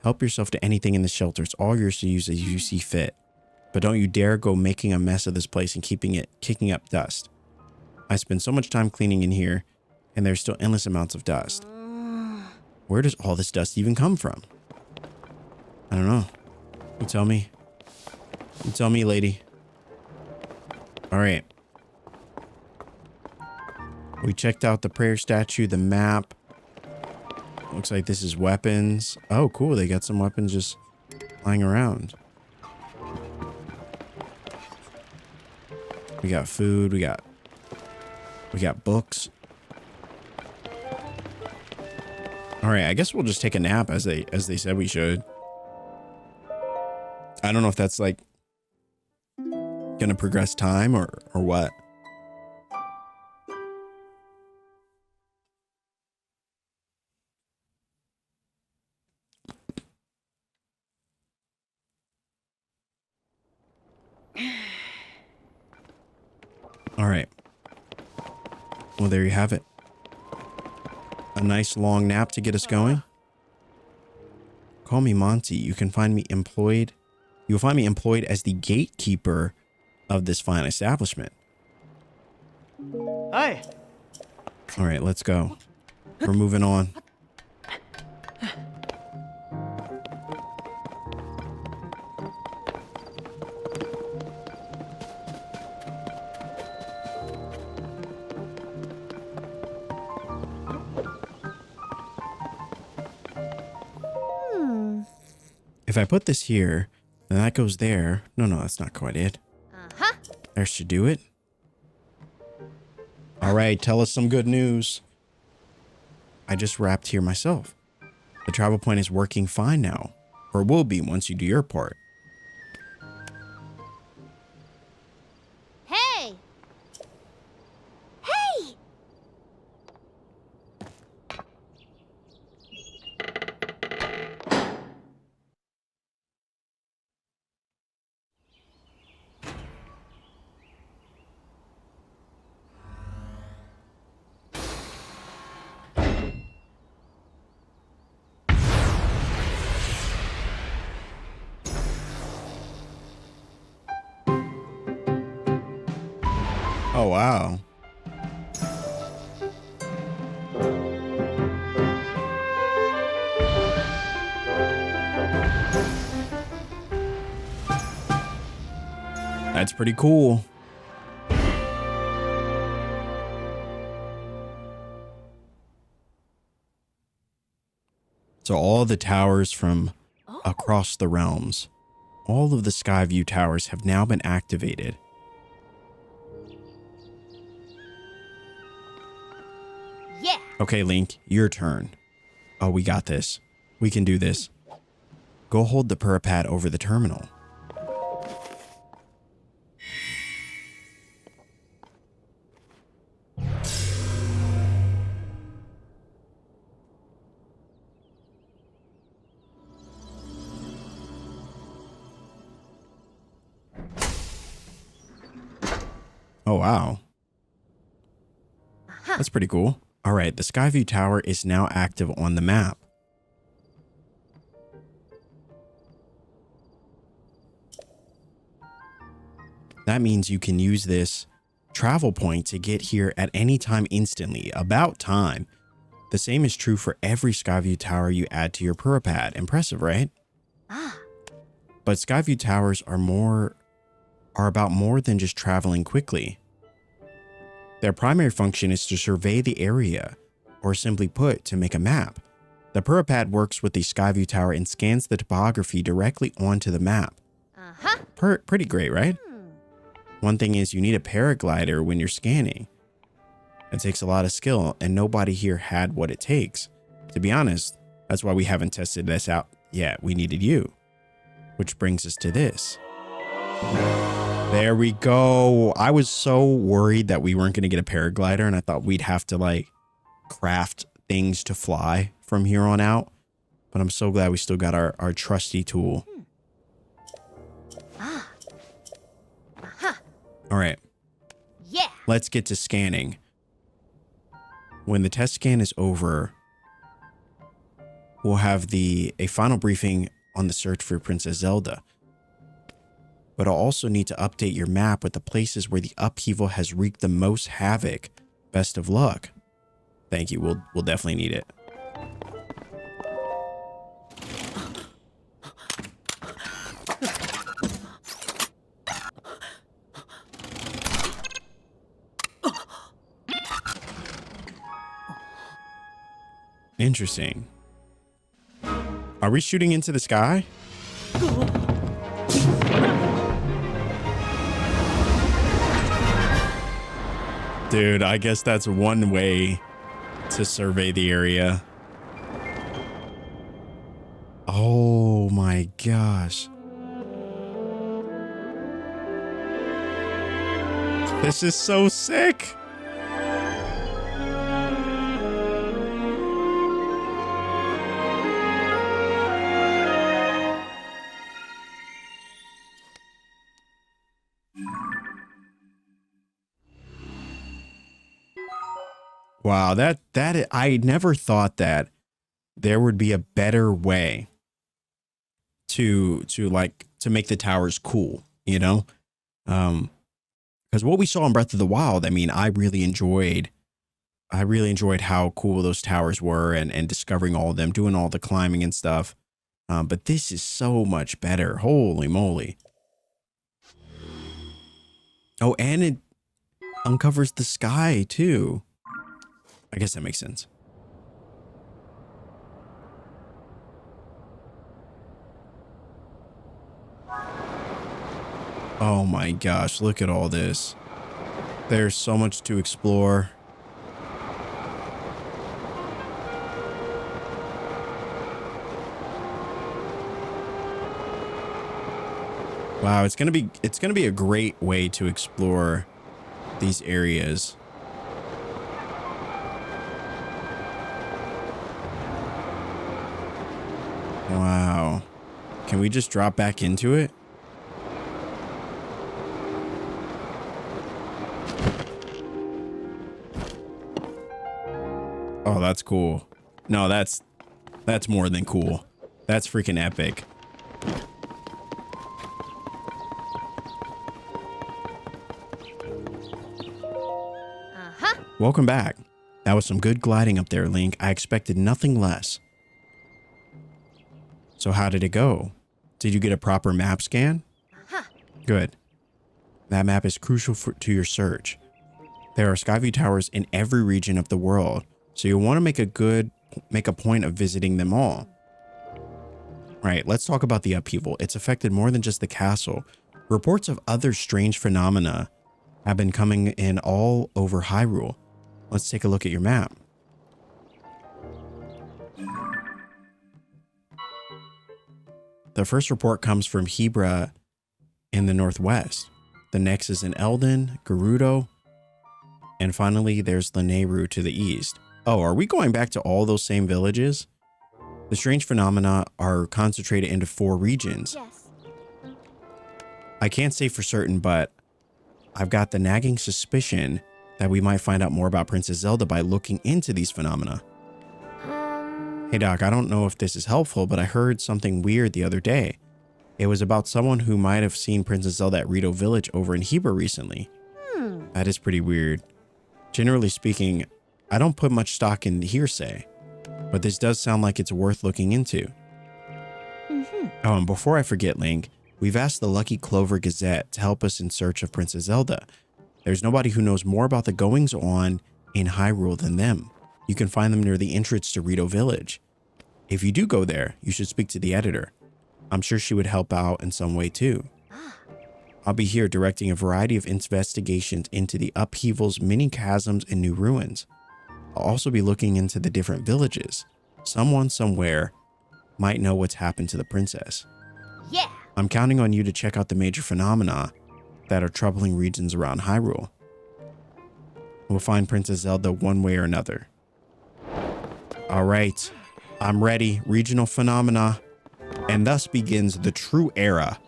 help yourself to anything in the shelter. It's all yours to use as you see fit. But don't you dare go making a mess of this place and kicking up dust. I spend so much time cleaning in here, and there's still endless amounts of dust. Where does all this dust even come from? I don't know. You tell me. You tell me, lady. All right. We checked out the prayer statue, the map. Looks like this is weapons. Oh, cool. They got some weapons just lying around. We got food. We got books. All right. I guess we'll just take a nap as they said we should. I don't know if that's like gonna progress time or what. All right. Well, there you have it. A nice long nap to get us going. Call me Monty. You can find me employed. You will find me employed as the gatekeeper of this fine establishment. Hey. All right, let's go. We're moving on. If I put this here, then that goes there. No, that's not quite it. There should do it. All right, tell us some good news. I just wrapped here myself. The travel point is working fine now, or will be once you do your part. Hey! Hey! Oh, wow. That's pretty cool. So all the towers from across the realms, all of the Skyview towers have now been activated. Yeah! Okay, Link, your turn. Oh, we got this. We can do this. Go hold the purpad over the terminal. Oh, wow. That's pretty cool. All right, the Skyview Tower is now active on the map. That means you can use this travel point to get here at any time instantly. About time. The same is true for every Skyview Tower you add to your purpad. Impressive, right? But Skyview Towers are about more than just traveling quickly. Their primary function is to survey the area, or simply put, to make a map. The purpad works with the Skyview Tower and scans the topography directly onto the map. Pretty great, right? One thing is you need a paraglider when you're scanning. It takes a lot of skill, and nobody here had what it takes. To be honest, that's why we haven't tested this out yet. We needed you. Which brings us to this. There we go. I was so worried that we weren't going to get a paraglider, and I thought we'd have to like craft things to fly from here on out. But I'm so glad we still got our trusty tool. All right. Yeah. Let's get to scanning. when the test scan is over, we'll have a final briefing on the search for Princess Zelda. But I'll also need to update your map with the places where the upheaval has wreaked the most havoc. Best of luck. Thank you. We'll definitely need it. Interesting. Are we shooting into the sky? Dude, I guess that's one way to survey the area. Oh my gosh. This is so sick. Wow, I never thought that there would be a better way to make the towers cool, you know? Because what we saw in Breath of the Wild, I mean, I really enjoyed how cool those towers were and discovering all of them, doing all the climbing and stuff. But this is so much better. Holy moly. Oh, and it uncovers the sky too. I guess that makes sense. Oh my gosh, look at all this. There's so much to explore. Wow, it's gonna be a great way to explore these areas. Wow. Can we just drop back into it? Oh, that's cool. No, that's more than cool. That's freaking epic. Welcome back. That was some good gliding up there, Link. I expected nothing less. So how did it go? Did you get a proper map scan? Good. That map is crucial to your search. There are Skyview towers in every region of the world, so you'll want to make a point of visiting them all. Right, let's talk about the upheaval. It's affected more than just the castle. Reports of other strange phenomena have been coming in all over Hyrule. Let's take a look at your map. The first report comes from Hebra in the northwest. The next is in Eldin, Gerudo, and finally there's Lanayru to the east. Oh, are we going back to all those same villages? The strange phenomena are concentrated into 4 regions. Yes. I can't say for certain, but I've got the nagging suspicion that we might find out more about Princess Zelda by looking into these phenomena. Hey Doc, I don't know if this is helpful, but I heard something weird the other day. It was about someone who might have seen Princess Zelda at Rito Village over in Hebra recently. That is pretty weird. Generally speaking, I don't put much stock in hearsay, but this does sound like it's worth looking into. Oh, and before I forget, Link, we've asked the Lucky Clover Gazette to help us in search of Princess Zelda. There's nobody who knows more about the goings-on in Hyrule than them. You can find them near the entrance to Rito Village. If you do go there, you should speak to the editor. I'm sure she would help out in some way too. I'll be here directing a variety of investigations into the upheavals, many chasms, and new ruins. I'll also be looking into the different villages. Someone somewhere might know what's happened to the princess. Yeah. I'm counting on you to check out the major phenomena that are troubling regions around Hyrule. We'll find Princess Zelda one way or another. All right, I'm ready. Regional phenomena. And thus begins the true era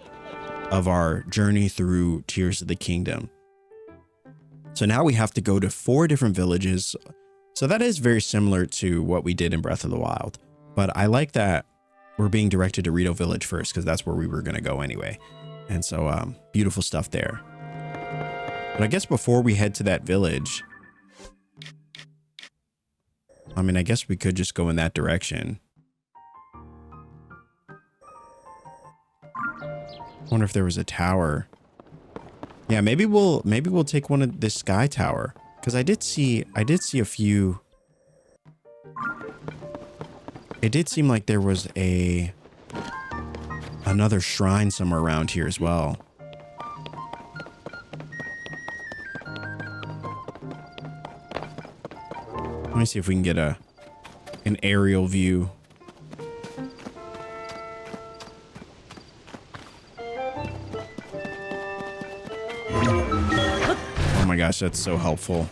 of our journey through Tears of the Kingdom. So now we have to go to 4 different villages, So that is very similar to what we did in Breath of the Wild. But I like that we're being directed to Rito Village first because that's where we were going to go anyway. And so beautiful stuff there. But I guess before we head to that village, I mean, I guess we could just go in that direction. I wonder if there was a tower. Yeah, maybe we'll take one of this sky tower because I did see a few. It did seem like there was another shrine somewhere around here as well. Let me see if we can get an aerial view. Oh my gosh, that's so helpful.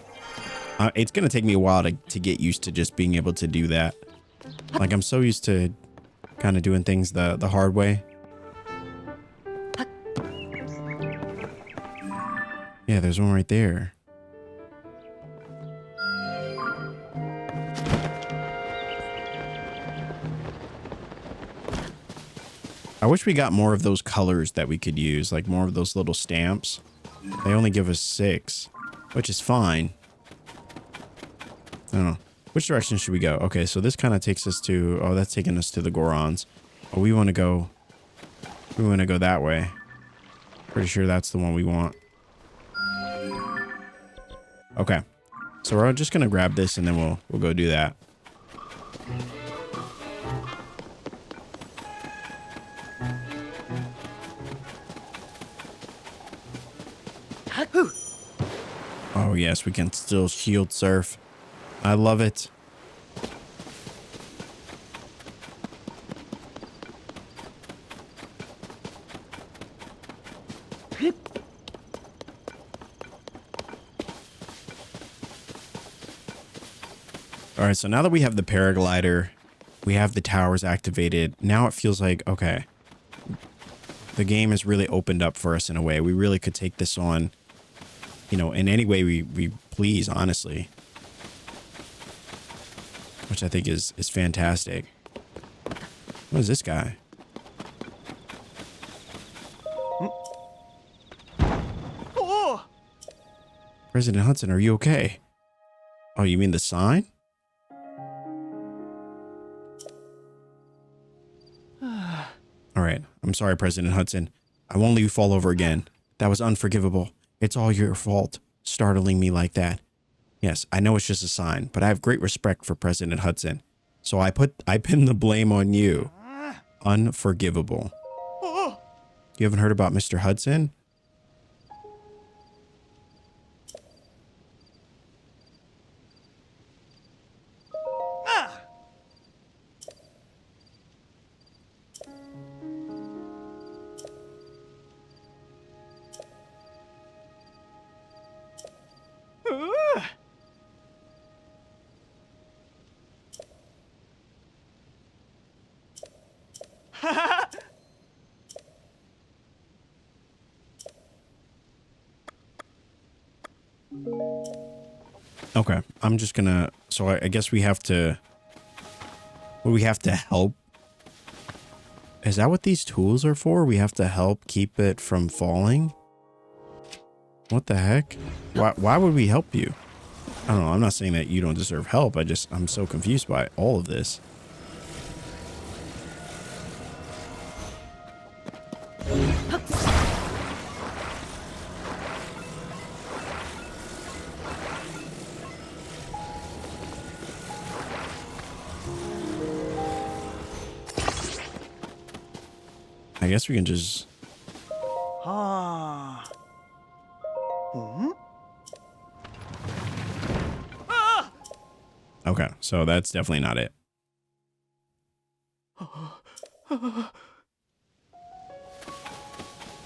It's going to take me a while to get used to just being able to do that. Like, I'm so used to kind of doing things the hard way. Yeah, there's one right there. I wish we got more of those colors that we could use, like more of those little stamps. They only give us 6, which is fine. I don't know. Which direction should we go? Okay, so this kind of takes us to... Oh, that's taking us to the Gorons. Oh, we want to go that way. Pretty sure that's the one we want. Okay. So we're just going to grab this and then we'll go do that. Oh, yes, we can still shield surf. I love it. All right, so now that we have the paraglider, we have the towers activated. Now it feels like, okay, the game has really opened up for us in a way. We really could take this on, you know, in any way we please, honestly. Which I think is fantastic. What is this guy? Oh! President Hudson, are you okay? Oh, you mean the sign? All right. I'm sorry, President Hudson. I won't let you fall over again. That was unforgivable. It's all your fault, startling me like that. Yes, I know it's just a sign, but I have great respect for President Hudson. So I pin the blame on you. Unforgivable. You haven't heard about Mr. Hudson? Okay, I'm just gonna, so I guess we have to, we have to help. Is that what these tools are for? We have to help keep it from falling? What the heck? Why would we help you? I don't know, I'm not saying that you don't deserve help. I'm so confused by all of this. I guess we can just... Okay, so that's definitely not it.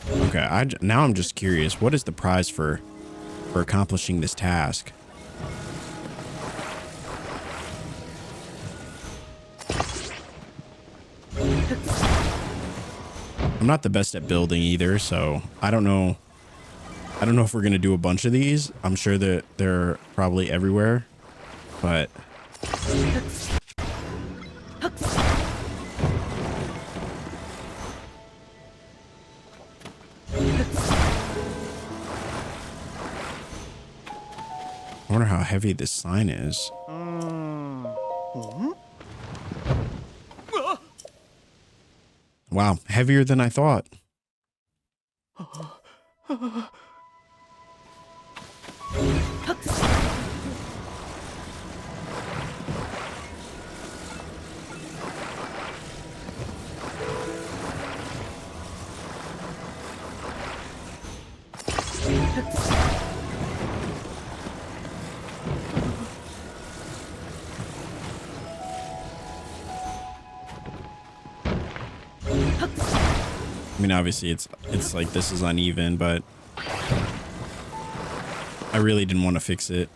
Okay, now I'm just curious. What is the prize for accomplishing this task? I'm not the best at building either, so I don't know. I don't know if we're gonna do a bunch of these. I'm sure that they're probably everywhere. but I wonder how heavy this sign is. Wow, heavier than I thought. I mean, obviously it's like this is uneven, but I really didn't want to fix it.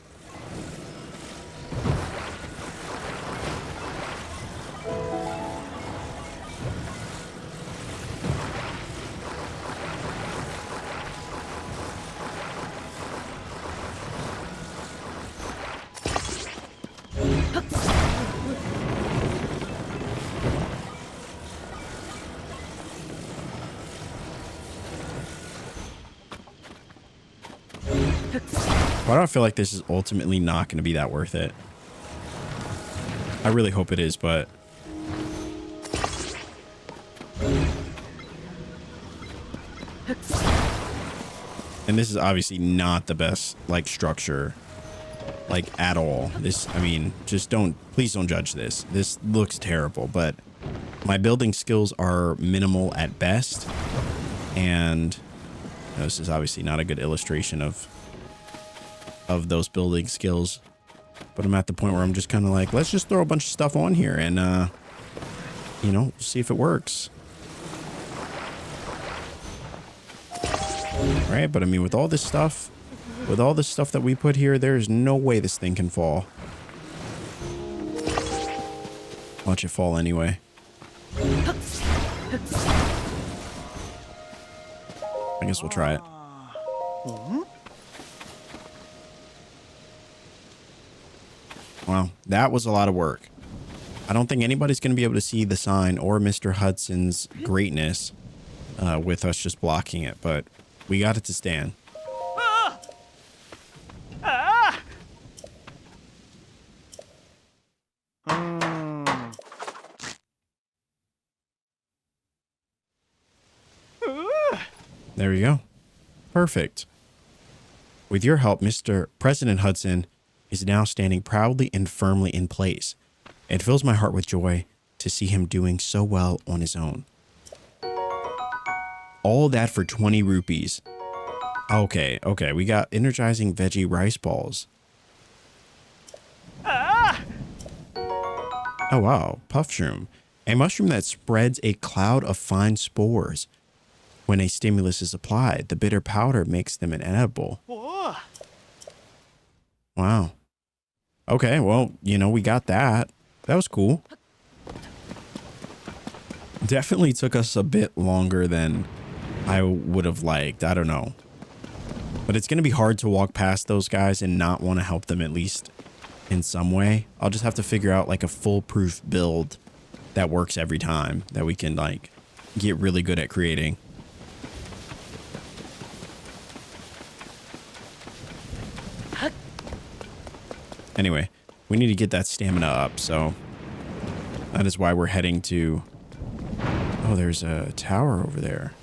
Why do I feel like this is ultimately not going to be that worth it? I really hope it is, but and this is obviously not the best like structure like at all. This, I mean, just please don't judge this. This looks terrible, but my building skills are minimal at best, and you know, this is obviously not a good illustration of those building skills, but I'm at the point where I'm just kind of like, let's just throw a bunch of stuff on here and you know, see if it works. Right, but I mean, with all this stuff that we put here, there's no way this thing can fall. Watch it fall anyway. I guess we'll try it. Wow, that was a lot of work. I don't think anybody's going to be able to see the sign or Mr. Hudson's greatness with us just blocking it, but we got it to stand. There we go. Perfect. With your help, Mr. President Hudson is now standing proudly and firmly in place. It fills my heart with joy to see him doing so well on his own. All that for 20 rupees. Okay, we got energizing veggie rice balls. Oh wow, puff shroom. A mushroom that spreads a cloud of fine spores. When a stimulus is applied, the bitter powder makes them inedible. Wow. Okay, well, you know, we got that. That was cool. Definitely took us a bit longer than I would have liked. I don't know. But it's going to be hard to walk past those guys and not want to help them at least in some way. I'll just have to figure out like a foolproof build that works every time that we can like get really good at creating. Anyway, we need to get that stamina up, so that is why we're heading to... Oh, there's a tower over there.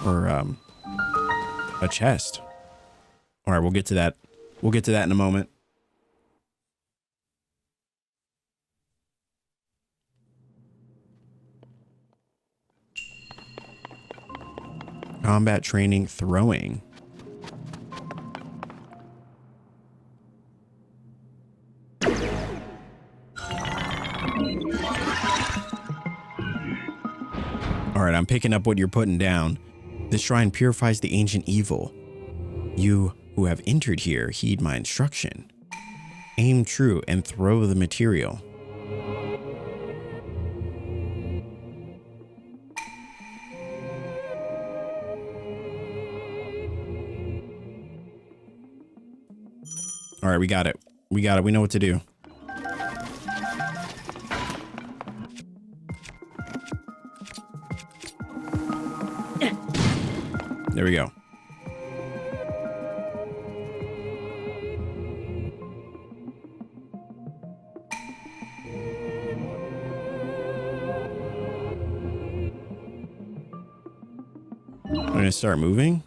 Or, a chest. All right, we'll get to that. We'll get to that in a moment. Combat training throwing. All right, I'm picking up what you're putting down. This shrine purifies the ancient evil. You who have entered here, heed my instruction. Aim true and throw the material. All right, we got it. We got it. We know what to do. There we go. I'm gonna start moving.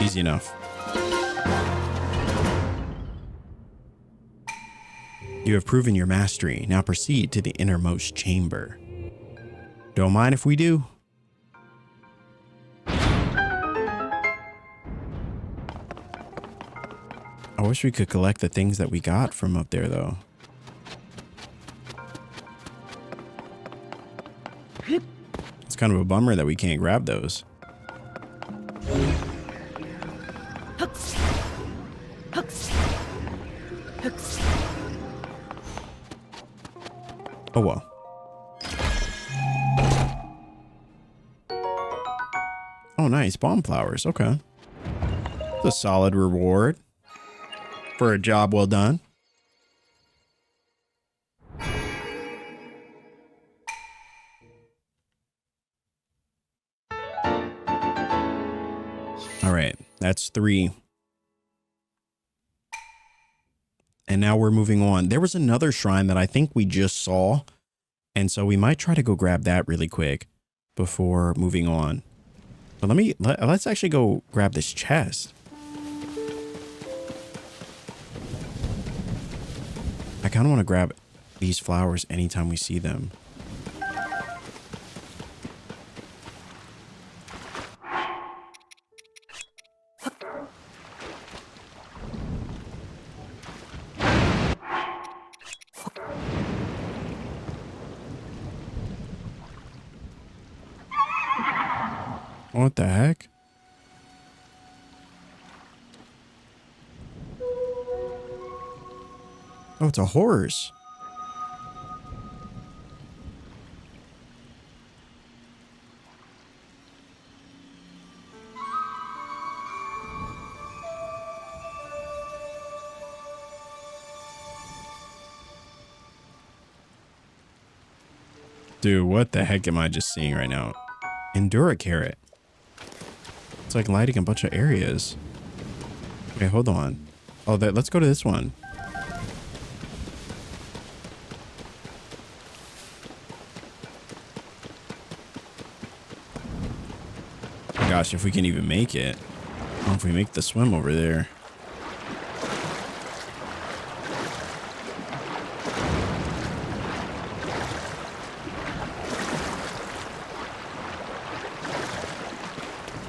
Easy enough. You have proven your mastery. Now proceed to the innermost chamber. Don't mind if we do. I wish we could collect the things that we got from up there, though. It's kind of a bummer that we can't grab those. Oh well. Oh nice, bomb flowers. Okay. It's a solid reward for a job well done. All right, that's 3. And now we're moving on. There was another shrine that I think we just saw. And so we might try to go grab that really quick before moving on. But let's actually go grab this chest. I kind of want to grab these flowers anytime we see them. What the heck? Oh, it's a horse. Dude, what the heck am I just seeing right now? Endura carrot. It's like lighting a bunch of areas. Okay, hold on. Oh, let's go to this one. Oh gosh, if we can even make it. I don't know if we make the swim over there.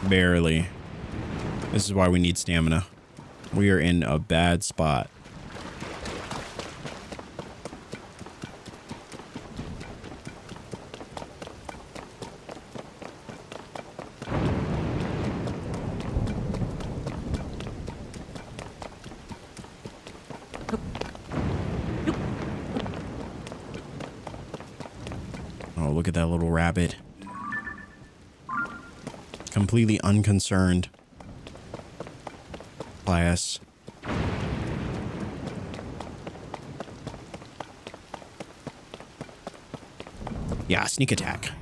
Barely. This is why we need stamina. We are in a bad spot. Oh, look at that little rabbit. Completely unconcerned. Class. Yeah, sneak attack.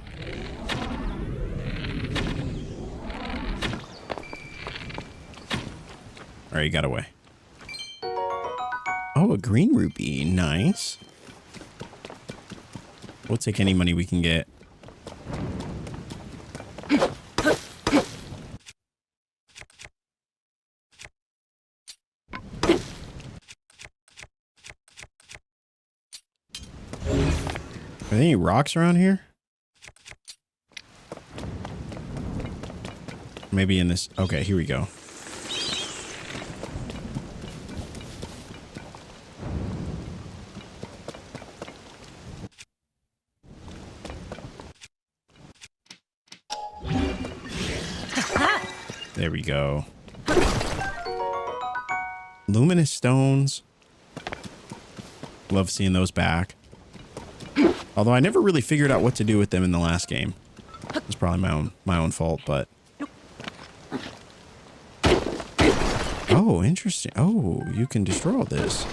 All right, you got away. Oh, a green rupee. Nice. We'll take any money we can get. Are there any rocks around here? Maybe in this. Okay, here we go. There we go. Luminous stones. Love seeing those back. Although I never really figured out what to do with them in the last game. It's probably my own fault, but. Oh, interesting. Oh, you can destroy all this.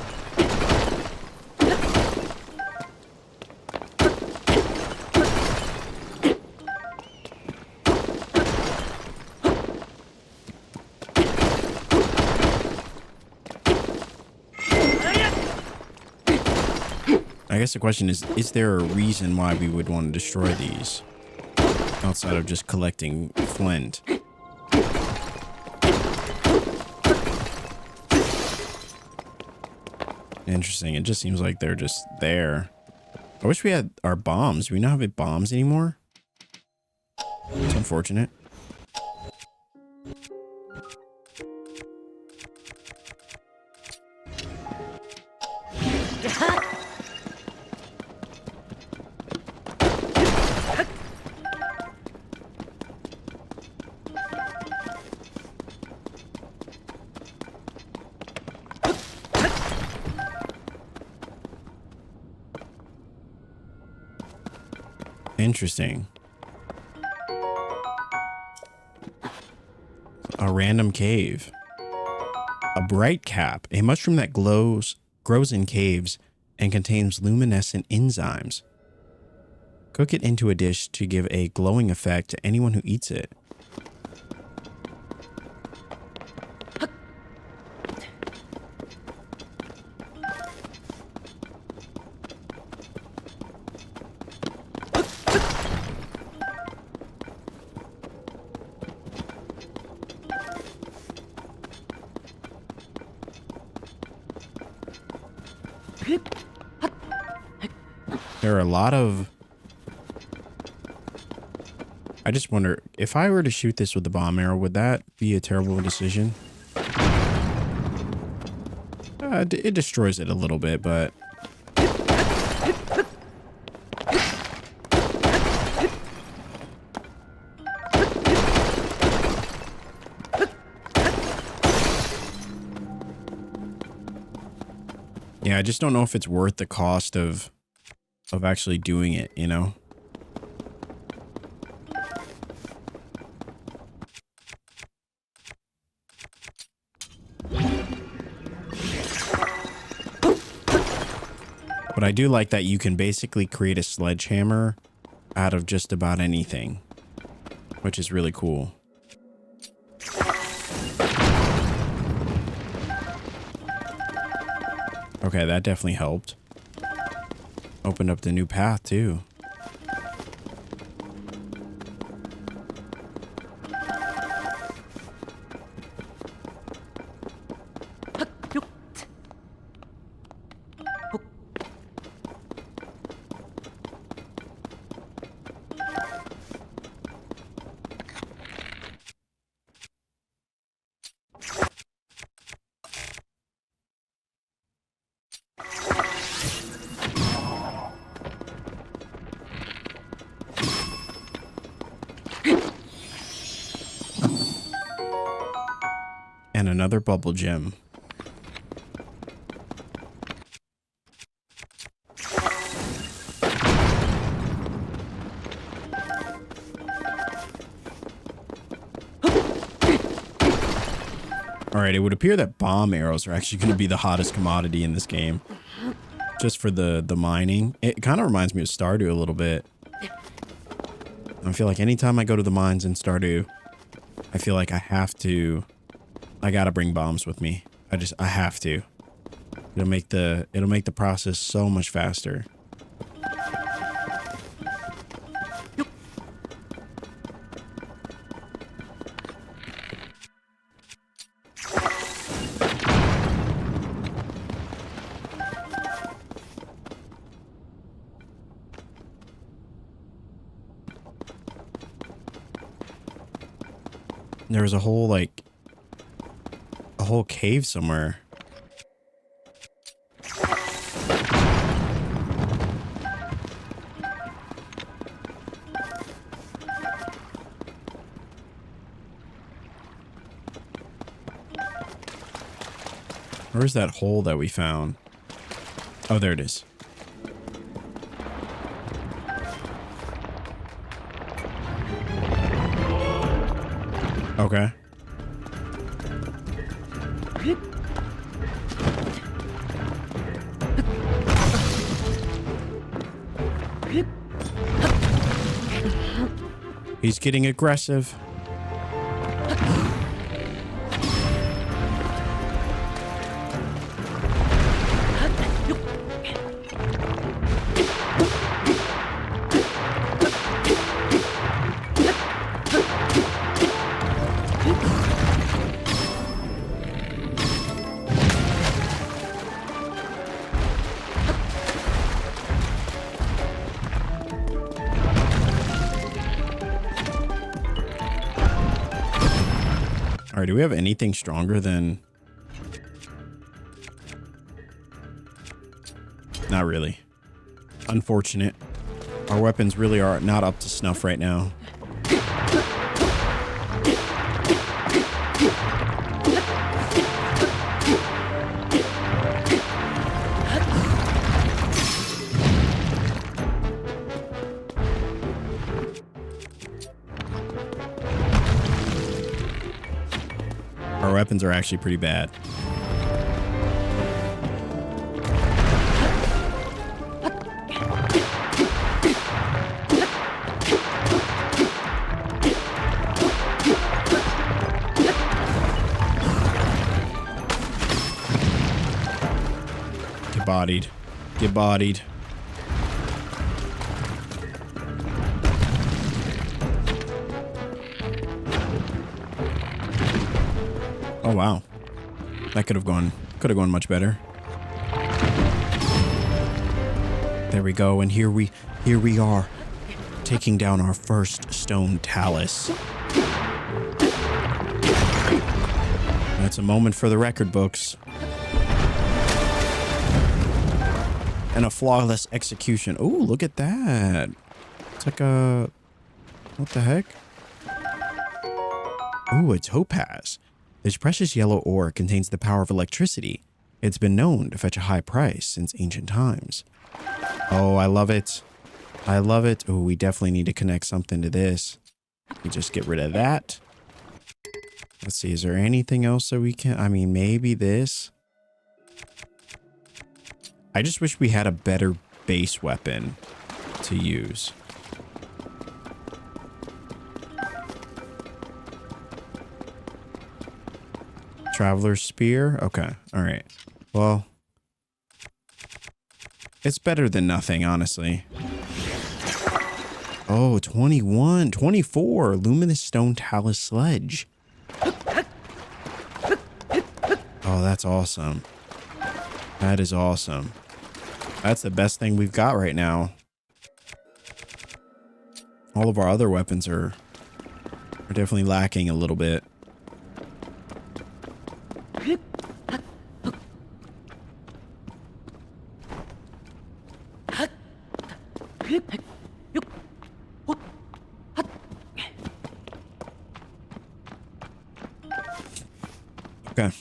I guess the question is there a reason why we would want to destroy these outside of just collecting flint? Interesting. It just seems like they're just there. I wish we had our bombs. Do we not have bombs anymore? It's unfortunate. Interesting. A random cave. A bright cap. A mushroom that grows in caves and contains luminescent enzymes. Cook it into a dish to give a glowing effect to anyone who eats it. There are a lot of... I just wonder, if I were to shoot this with the bomb arrow, would that be a terrible decision? It destroys it a little bit, but... yeah, I just don't know if it's worth the cost of actually doing it, you know? But I do like that you can basically create a sledgehammer out of just about anything, which is really cool. Okay, that definitely helped. Opened up the new path too. And another bubble gem. All right, it would appear that bomb arrows are actually going to be the hottest commodity in this game. Just for the mining. It kind of reminds me of Stardew a little bit. I feel like anytime I go to the mines in Stardew, I feel like I gotta bring bombs with me. I have to. It'll make the process so much faster. There was a whole cave somewhere. Where's that hole that we found? Oh, there it is. Okay. He's getting aggressive. right, do we have anything stronger than... Not really. Unfortunate. Our weapons really are not up to snuff right now. Our weapons are actually pretty bad. Get bodied. Get bodied. Oh wow. That could have gone much better. There we go, and here we are, taking down our first stone talus. That's a moment for the record books. And a flawless execution. Ooh, look at that. It's like a... What the heck? Ooh, it's topaz. This precious yellow ore contains the power of electricity. It's been known to fetch a high price since ancient times. Oh, I love it. I love it. Oh, we definitely need to connect something to this. We just get rid of that. Let's see, is there anything else that we can... I mean, maybe this. I just wish we had a better base weapon to use. Traveler's Spear? Okay. All right. Well, it's better than nothing, honestly. Oh, 21, 24. Luminous Stone Talus Sledge. Oh, that's awesome. That is awesome. That's the best thing we've got right now. All of our other weapons are definitely lacking a little bit. Okay.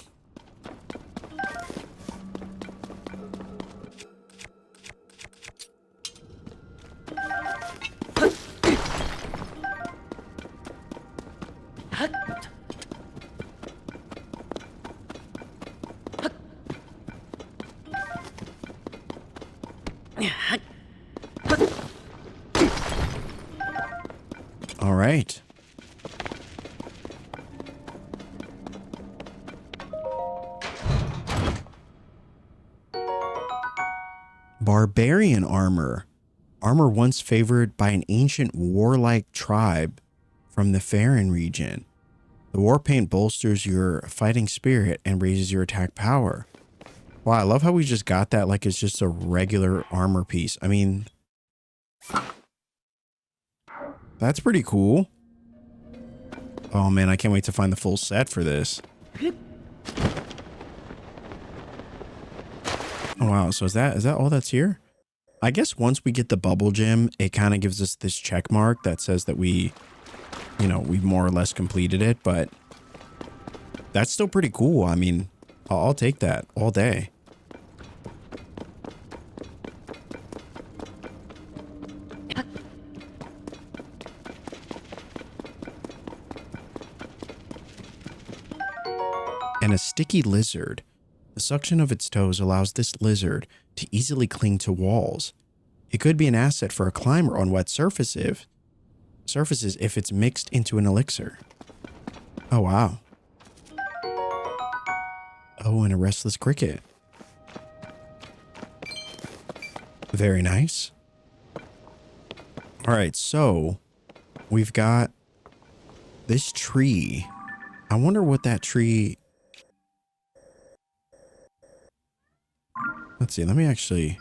All right. Barbarian armor. Armor once favored by an ancient warlike tribe from the Farron region. The war paint bolsters your fighting spirit and raises your attack power. Wow, I love how we just got that like it's just a regular armor piece. I mean, that's pretty cool. Oh man, I can't wait to find the full set for this. Oh wow, so is that all that's here? I guess once we get the bubble gem, it kind of gives us this check mark that says that we, you know, we've more or less completed it, but that's still pretty cool. I mean, I'll take that all day. And a sticky lizard. The suction of its toes allows this lizard to easily cling to walls. It could be an asset for a climber on wet surfaces if it's mixed into an elixir. Oh, wow. Oh, and a restless cricket. Very nice. All right, so we've got this tree. I wonder what that tree... Let's see, let me actually...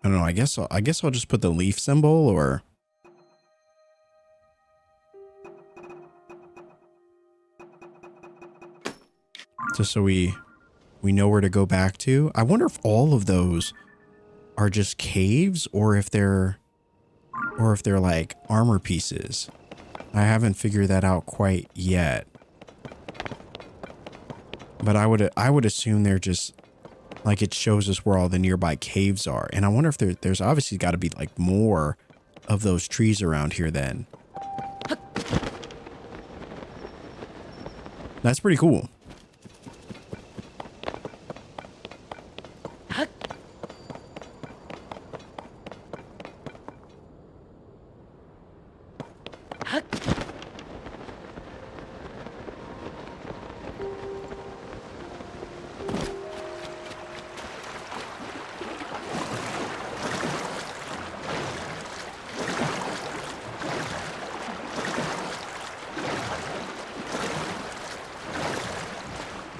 I don't know, I guess I'll just put the leaf symbol, or Just so we know where to go back to. I wonder if all of those are just caves or if they're like armor pieces. I haven't figured that out quite yet. But I would assume they're just like, it shows us where all the nearby caves are. And I wonder if there's obviously got to be like more of those trees around here then. That's pretty cool.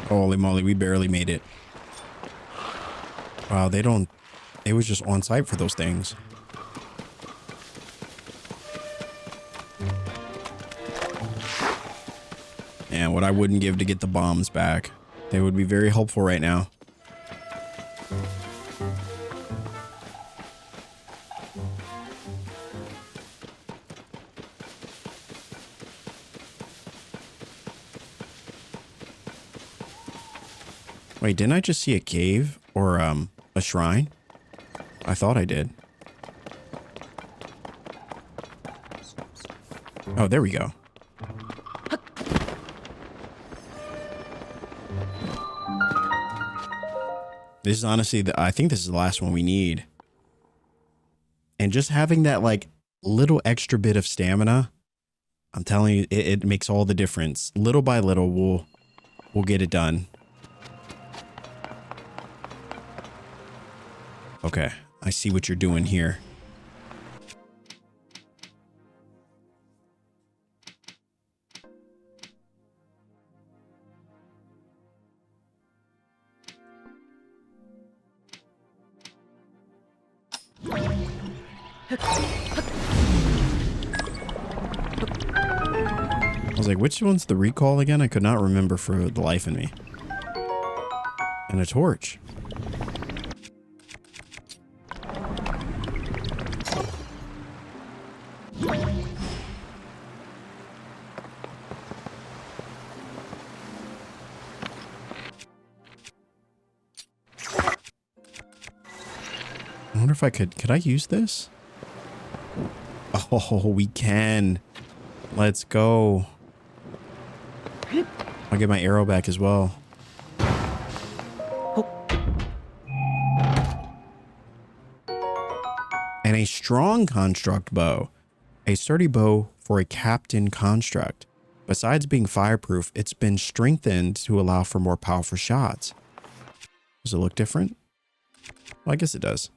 Holy moly, we barely made it. Wow, it was just on site for those things. And what I wouldn't give to get the bombs back. They would be very helpful right now. Wait, didn't I just see a cave or a shrine? I thought I did. Oh, there we go. This is honestly, I think this is the last one we need. And just having that like little extra bit of stamina, I'm telling you, it makes all the difference. Little by little, we'll get it done. Okay, I see what you're doing here. I was like, which one's the recall again? I could not remember for the life in me. And a torch. I wonder if I could I use this? Oh, we can. Let's go. I'll get my arrow back as well. And a strong construct bow. A sturdy bow for a captain construct. Besides being fireproof, it's been strengthened to allow for more powerful shots. Does it look different? Well, I guess it does.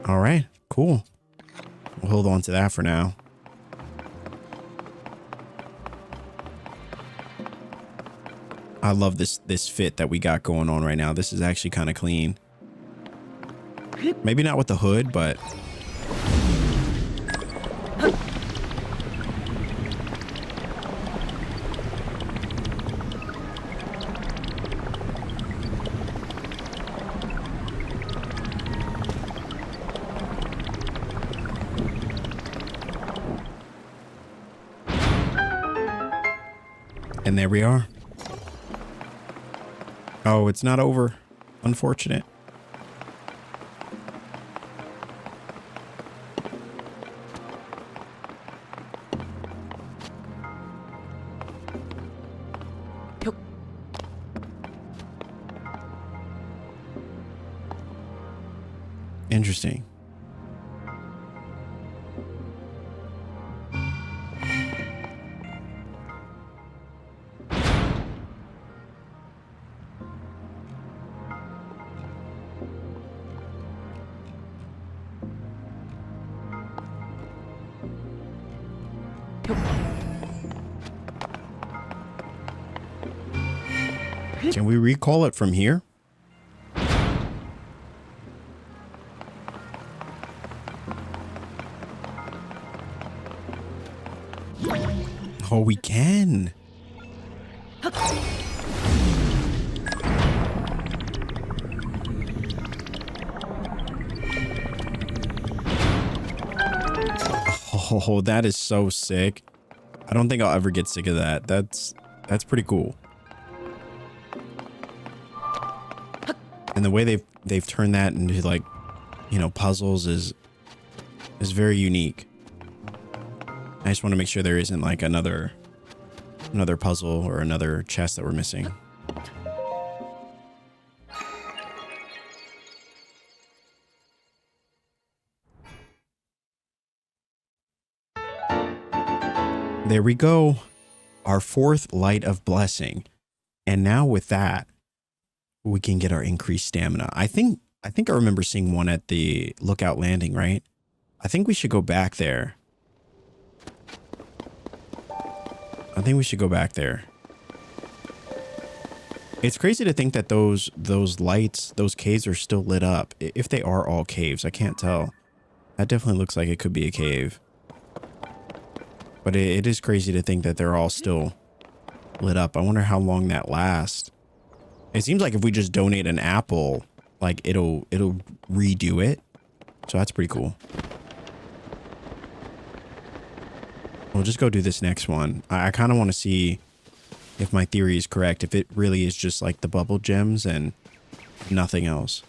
All right, cool. We'll hold on to that for now. I love this fit that we got going on right now. This is actually kind of clean. Maybe not with the hood, but and there we are. Oh, it's not over. Unfortunate. Interesting. Can we recall it from here? Oh, we can. Oh, that is so sick. I don't think I'll ever get sick of that. That's pretty cool. And the way they've turned that into, like, you know, puzzles is very unique. I just want to make sure there isn't like another puzzle or another chest that we're missing. There we go. Our 4th light of blessing. And now with that, we can get our increased stamina. I think I remember seeing one at the lookout landing, right? I think we should go back there. I think we should go back there. It's crazy to think that those lights, those caves are still lit up. If they are all caves, I can't tell. That definitely looks like it could be a cave. But it is crazy to think that they're all still lit up. I wonder how long that lasts. It seems like if we just donate an apple, like it'll redo it. So that's pretty cool. We'll just go do this next one. I kind of want to see if my theory is correct. If it really is just like the bubble gems and nothing else.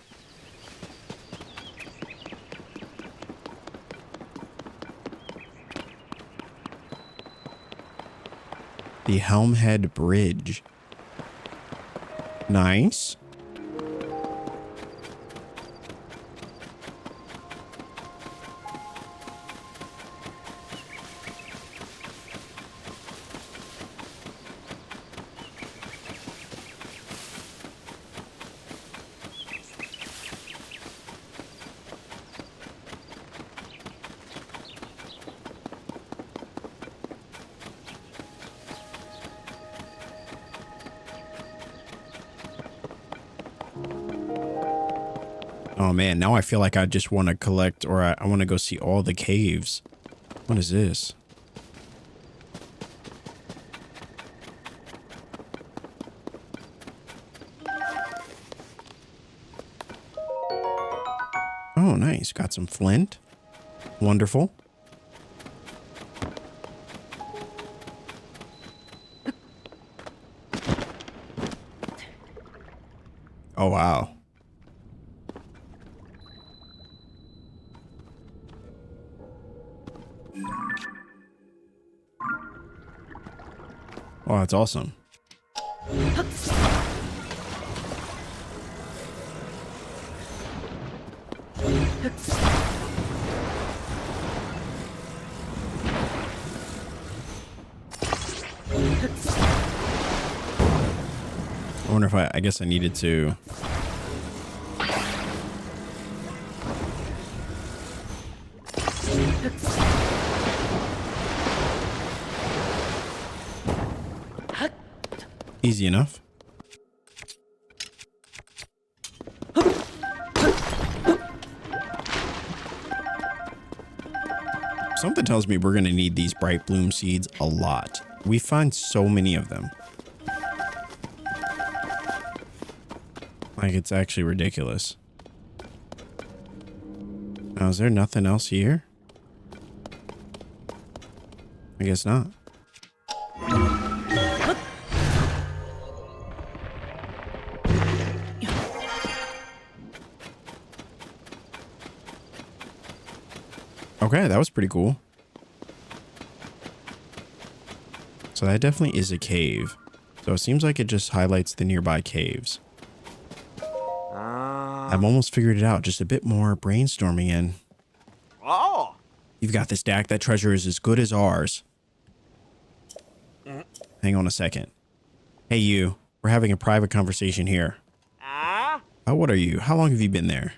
The Helmhead Bridge. Nice. Oh man, now I feel like I just want to collect, or I want to go see all the caves. What is this? Oh, nice. Got some flint. Wonderful. Oh, wow. Oh, that's awesome. I wonder if I guess I needed to. Easy enough. Something tells me we're going to need these bright bloom seeds a lot. We find so many of them. Like, it's actually ridiculous. Now, is there nothing else here? I guess not. Okay, that was pretty cool. So that definitely is a cave. So it seems like it just highlights the nearby caves. I've almost figured it out. Just a bit more brainstorming in. Oh. You've got this, Dak. That treasure is as good as ours. Hang on a second. Hey, you. We're having a private conversation here. What are you? How long have you been there?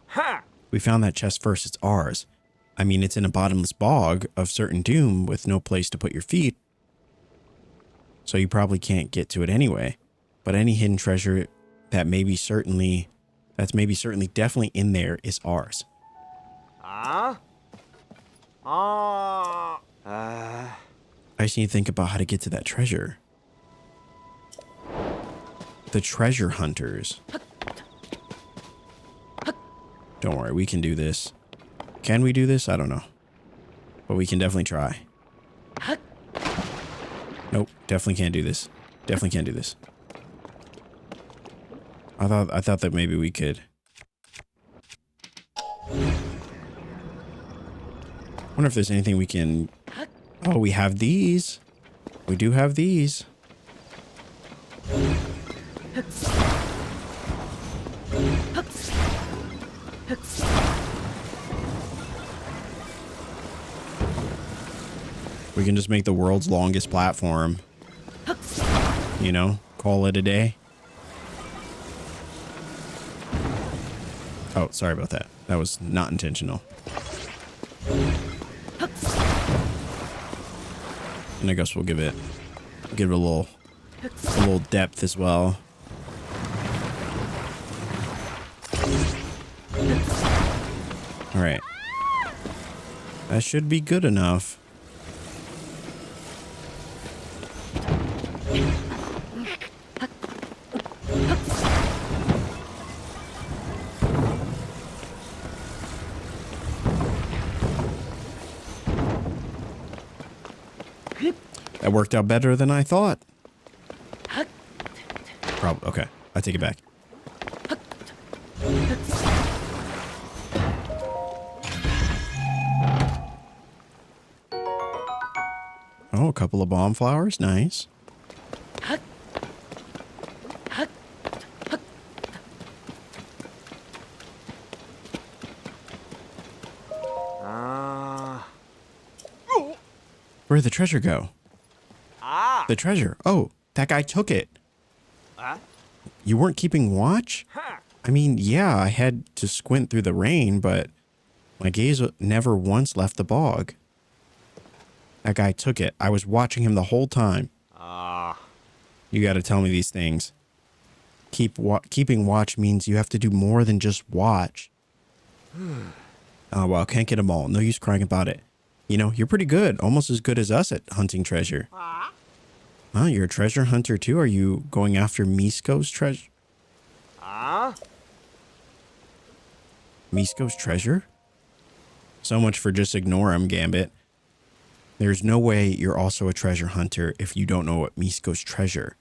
Huh. We found that chest first. It's ours. I mean, it's in a bottomless bog of certain doom with no place to put your feet. So you probably can't get to it anyway. But any hidden treasure that that's maybe certainly definitely in there is ours. I just need to think about how to get to that treasure. The treasure hunters. Don't worry, we can do this. Can we do this? I don't know. But we can definitely try. Nope, definitely can't do this. Definitely can't do this. I thought that maybe we could. Wonder if there's anything we can. Oh, we have these. We do have these. We can just make the world's longest platform. You know, call it a day. Oh, sorry about that. That was not intentional. And I guess we'll give it a little depth as well. All right. That should be good enough. That worked out better than I thought. Probably. Okay, I take it back. Oh, a couple of bomb flowers. Nice. Where'd the treasure go? The treasure. Oh, that guy took it. You weren't keeping watch? I mean, yeah, I had to squint through the rain, but my gaze never once left the bog. That guy took it. I was watching him the whole time. You got to tell me these things. Keeping watch means you have to do more than just watch. Oh, well, can't get them all. No use crying about it. You know, you're pretty good. Almost as good as us at hunting treasure. Oh, you're a treasure hunter too? Are you going after Misko's treasure? Misko's treasure? So much for just ignore him, Gambit. There's no way you're also a treasure hunter if you don't know what Misko's treasure.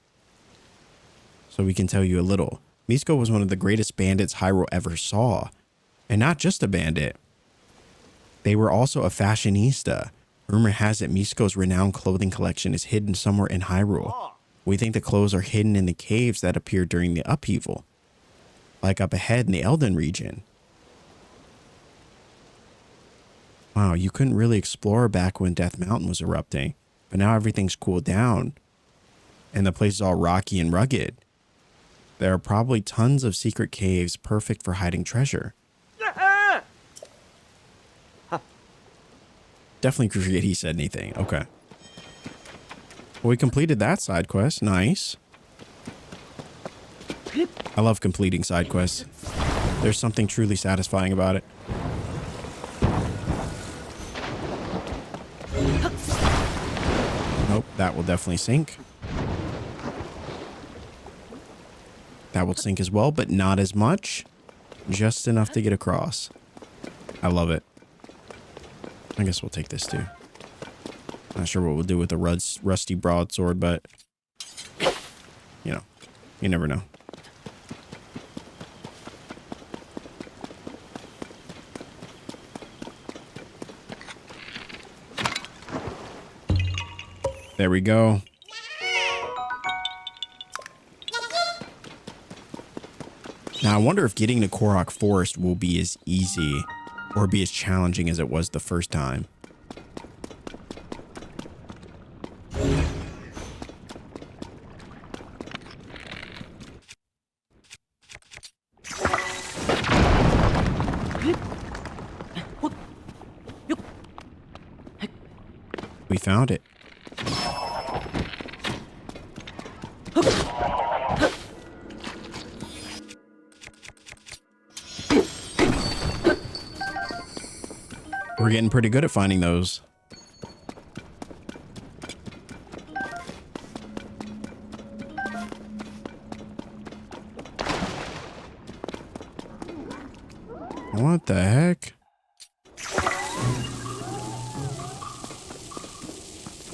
So we can tell you a little. Misko was one of the greatest bandits Hyrule ever saw. And not just a bandit. They were also a fashionista. Rumor has it Misko's renowned clothing collection is hidden somewhere in Hyrule. We think the clothes are hidden in the caves that appeared during the upheaval. Like up ahead in the Elden region. Wow, you couldn't really explore back when Death Mountain was erupting. But now everything's cooled down. And the place is all rocky and rugged. There are probably tons of secret caves perfect for hiding treasure. Definitely forget he said anything. Okay. Well, we completed that side quest. Nice. I love completing side quests. There's something truly satisfying about it. Nope, that will definitely sink. That will sink as well, but not as much. Just enough to get across. I love it. I guess we'll take this too. Not sure what we'll do with the rusty broadsword, but you know, you never know. There we go. Now I wonder if getting to Korok Forest will be as easy or be as challenging as it was the first time. We found it. We're getting pretty good at finding those. What the heck?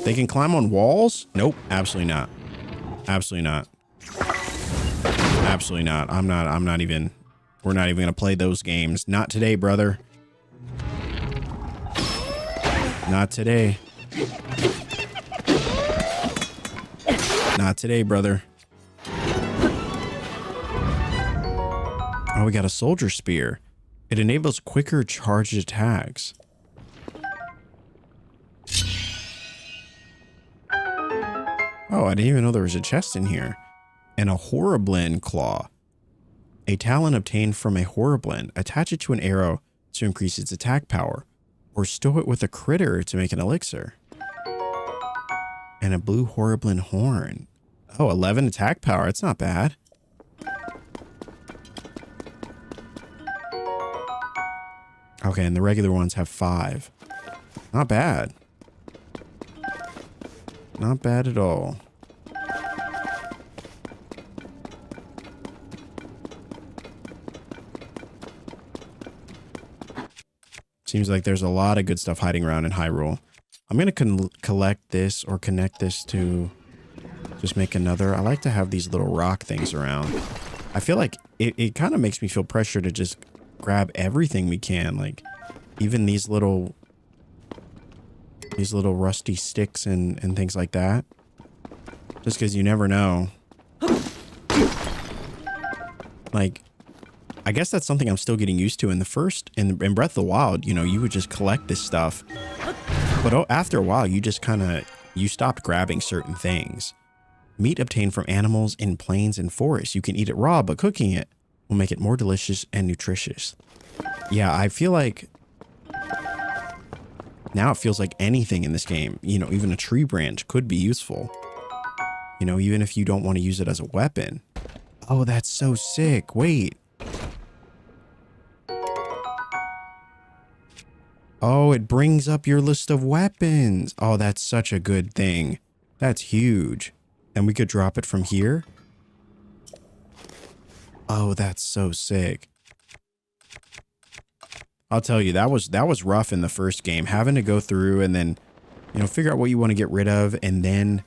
They can climb on walls? Nope, absolutely not. Absolutely not. Absolutely not. I'm not even, we're not even gonna play those games. Not today, brother. Not today. Not today, brother. Oh, we got a soldier spear. It enables quicker charged attacks. Oh, I didn't even know there was a chest in here. And a Horriblin claw. A talent obtained from a Horriblin. Attach it to an arrow to increase its attack power. Or stow it with a critter to make an elixir. And a blue Horriblin horn. Oh, 11 attack power. It's not bad. Okay, and the regular ones have 5. Not bad. Not bad at all. Seems like there's a lot of good stuff hiding around in Hyrule. I'm going to collect this or connect this to just make another. I like to have these little rock things around. I feel like it kind of makes me feel pressure to just grab everything we can. Like even these little rusty sticks and things like that. Just because you never know. Like, I guess that's something I'm still getting used to. In Breath of the Wild, you know, you would just collect this stuff. But after a while, you stopped grabbing certain things. Meat obtained from animals in plains and forests. You can eat it raw, but cooking it will make it more delicious and nutritious. Yeah, I feel like now it feels like anything in this game, you know, even a tree branch could be useful. You know, even if you don't want to use it as a weapon. Oh, that's so sick. Wait. Oh, it brings up your list of weapons. Oh, that's such a good thing. That's huge. And we could drop it from here. Oh, that's so sick. I'll tell you, that was rough in the first game. Having to go through and then, you know, figure out what you want to get rid of and then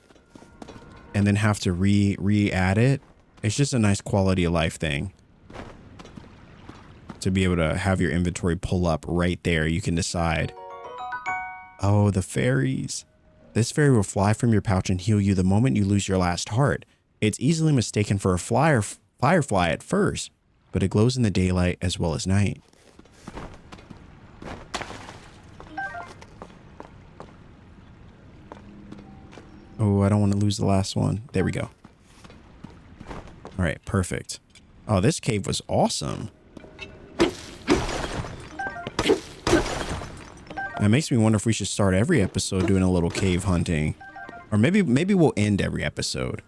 have to re-add it. It's just a nice quality of life thing. To be able to have your inventory pull up right there, you can decide. Oh, the fairies. This fairy will fly from your pouch and heal you the moment you lose your last heart. It's easily mistaken for a firefly at first, but it glows in the daylight as well as night. Oh, I don't want to lose the last one. There we go. All right, perfect. Oh, this cave was awesome. It makes me wonder if we should start every episode doing a little cave hunting. Or maybe we'll end every episode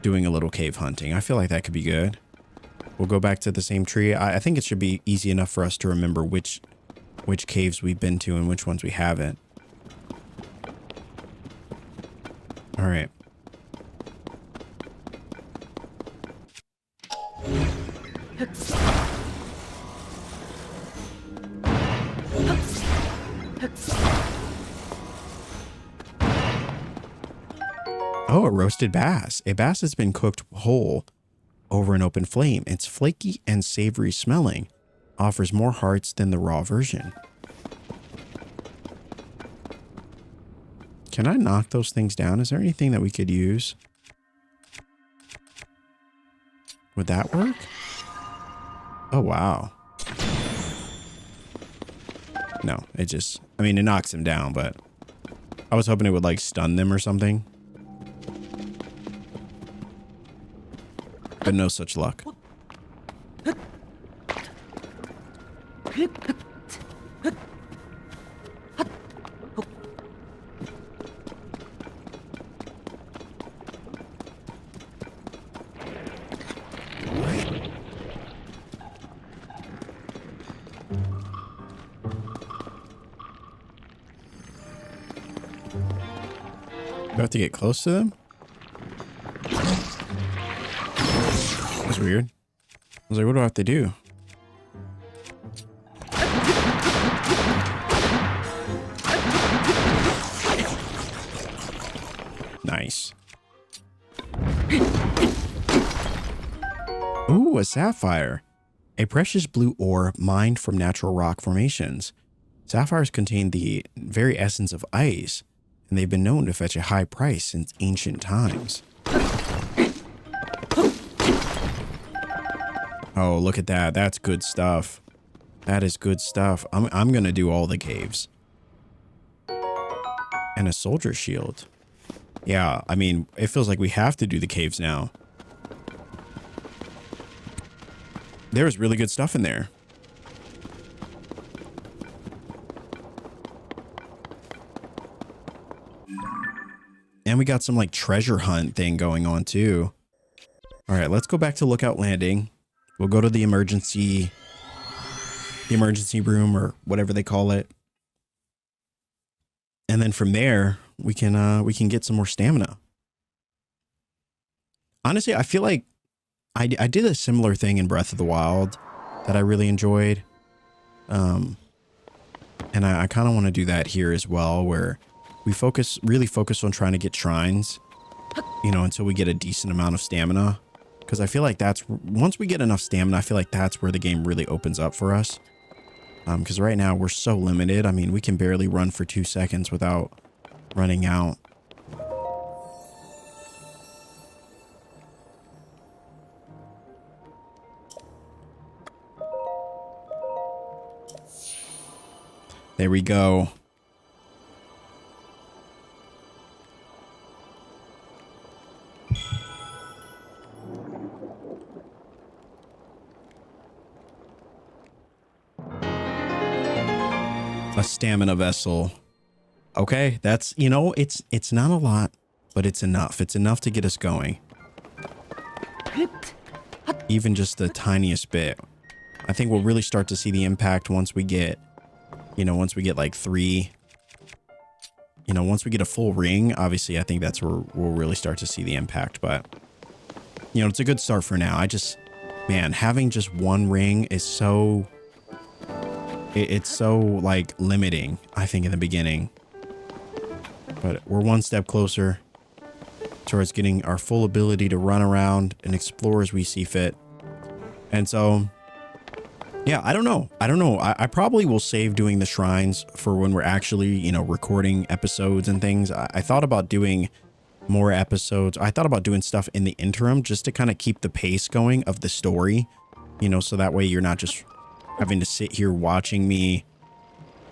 doing a little cave hunting. I feel like that could be good. We'll go back to the same tree. I think it should be easy enough for us to remember which caves we've been to and which ones we haven't. All right. Oh, a roasted bass. A bass has been cooked whole over an open flame. It's flaky and savory smelling. Offers more hearts than the raw version. Can I knock those things down? Is there anything that we could use? Would that work? Oh, wow. No, it just, I mean, it knocks them down, but I was hoping it would like stun them or something. But no such luck. Do I have to get close to them? That's weird. I was like, what do I have to do? Ooh, a sapphire. A precious blue ore mined from natural rock formations. Sapphires contain the very essence of ice, and they've been known to fetch a high price since ancient times. Oh, look at that. That's good stuff. That is good stuff. I'm going to do all the caves. And a soldier shield. Yeah, I mean, it feels like we have to do the caves now. There's really good stuff in there. And we got some like treasure hunt thing going on too. All right, let's go back to Lookout Landing. We'll go to the emergency room or whatever they call it. And then from there, we can get some more stamina. Honestly, I feel like I did a similar thing in Breath of the Wild that I really enjoyed. And I kind of want to do that here as well, where we really focus on trying to get shrines, you know, until we get a decent amount of stamina. Because I feel like once we get enough stamina, I feel like that's where the game really opens up for us. Because right now we're so limited. I mean, we can barely run for 2 seconds without running out. There we go. A stamina vessel. Okay, that's, you know, it's not a lot, but it's enough. It's enough to get us going. Even just the tiniest bit. I think we'll really start to see the impact once we get, you know, once we get like 3, you know, once we get a full ring. Obviously, I think that's where we'll really start to see the impact, but you know, it's a good start for now. Man, having just 1 ring is so, it's so like limiting, I think, in the beginning. But we're 1 step closer towards getting our full ability to run around and explore as we see fit. And so, yeah, I don't know. I probably will save doing the shrines for when we're actually, you know, recording episodes and things. I thought about doing more episodes. I thought about doing stuff in the interim just to kind of keep the pace going of the story, you know, so that way you're not just having to sit here watching me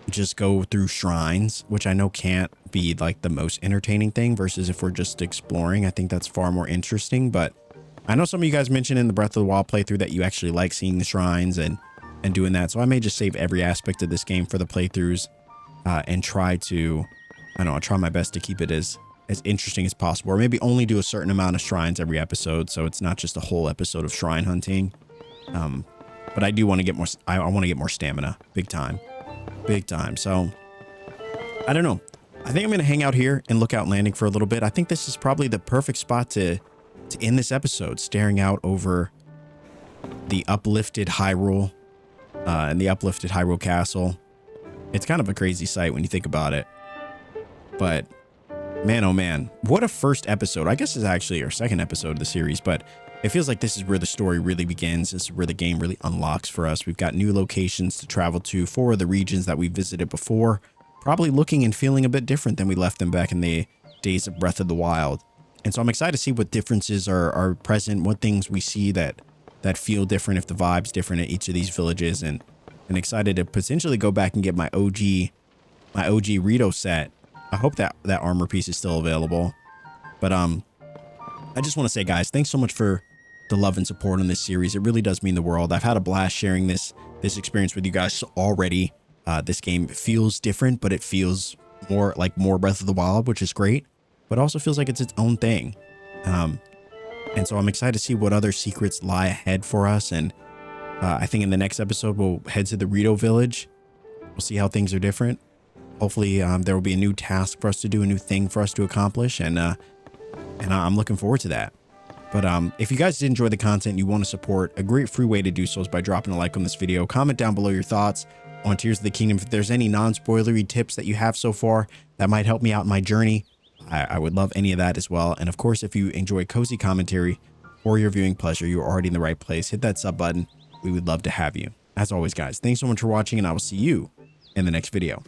just go through shrines, which I know can't be like the most entertaining thing, versus if we're just exploring. I think that's far more interesting. But I know some of you guys mentioned in the Breath of the Wild playthrough that you actually like seeing the shrines and doing that. So I may just save every aspect of this game for the playthroughs and try to, I don't know, try my best to keep it as interesting as possible, or maybe only do a certain amount of shrines every episode, so it's not just a whole episode of shrine hunting. But I do want to get more. I want to get more stamina, big time. So I don't know. I think I'm going to hang out here and Lookout Landing for a little bit. I think this is probably the perfect spot to end this episode, staring out over the uplifted Hyrule and the uplifted Hyrule Castle. It's kind of a crazy sight when you think about it. But man, oh man, what a first episode. I guess it's actually our second episode of the series, but it feels like this is where the story really begins. This is where the game really unlocks for us. We've got new locations to travel to, 4 of the regions that we visited before, probably looking and feeling a bit different than we left them back in the days of Breath of the Wild. And so I'm excited to see what differences are present, what things we see that feel different, if the vibe's different at each of these villages, and excited to potentially go back and get my OG Rito set. I hope that armor piece is still available. But I just want to say, guys, thanks so much for the love and support on this series. It really does mean the world. I've had a blast sharing this experience with you guys already. This game feels different, but it feels more Breath of the Wild, which is great, but also feels like it's its own thing. And so I'm excited to see what other secrets lie ahead for us. And I think in the next episode, we'll head to the Rito village. We'll see how things are different. Hopefully there will be a new task for us to do, a new thing for us to accomplish. And I'm looking forward to that. But if you guys did enjoy the content and you want to support, a great free way to do so is by dropping a like on this video. Comment down below your thoughts on Tears of the Kingdom. If there's any non-spoilery tips that you have so far that might help me out in my journey, I would love any of that as well. And of course, if you enjoy cozy commentary, or your viewing pleasure, you're already in the right place. Hit that sub button. We would love to have you. As always, guys, thanks so much for watching, and I will see you in the next video.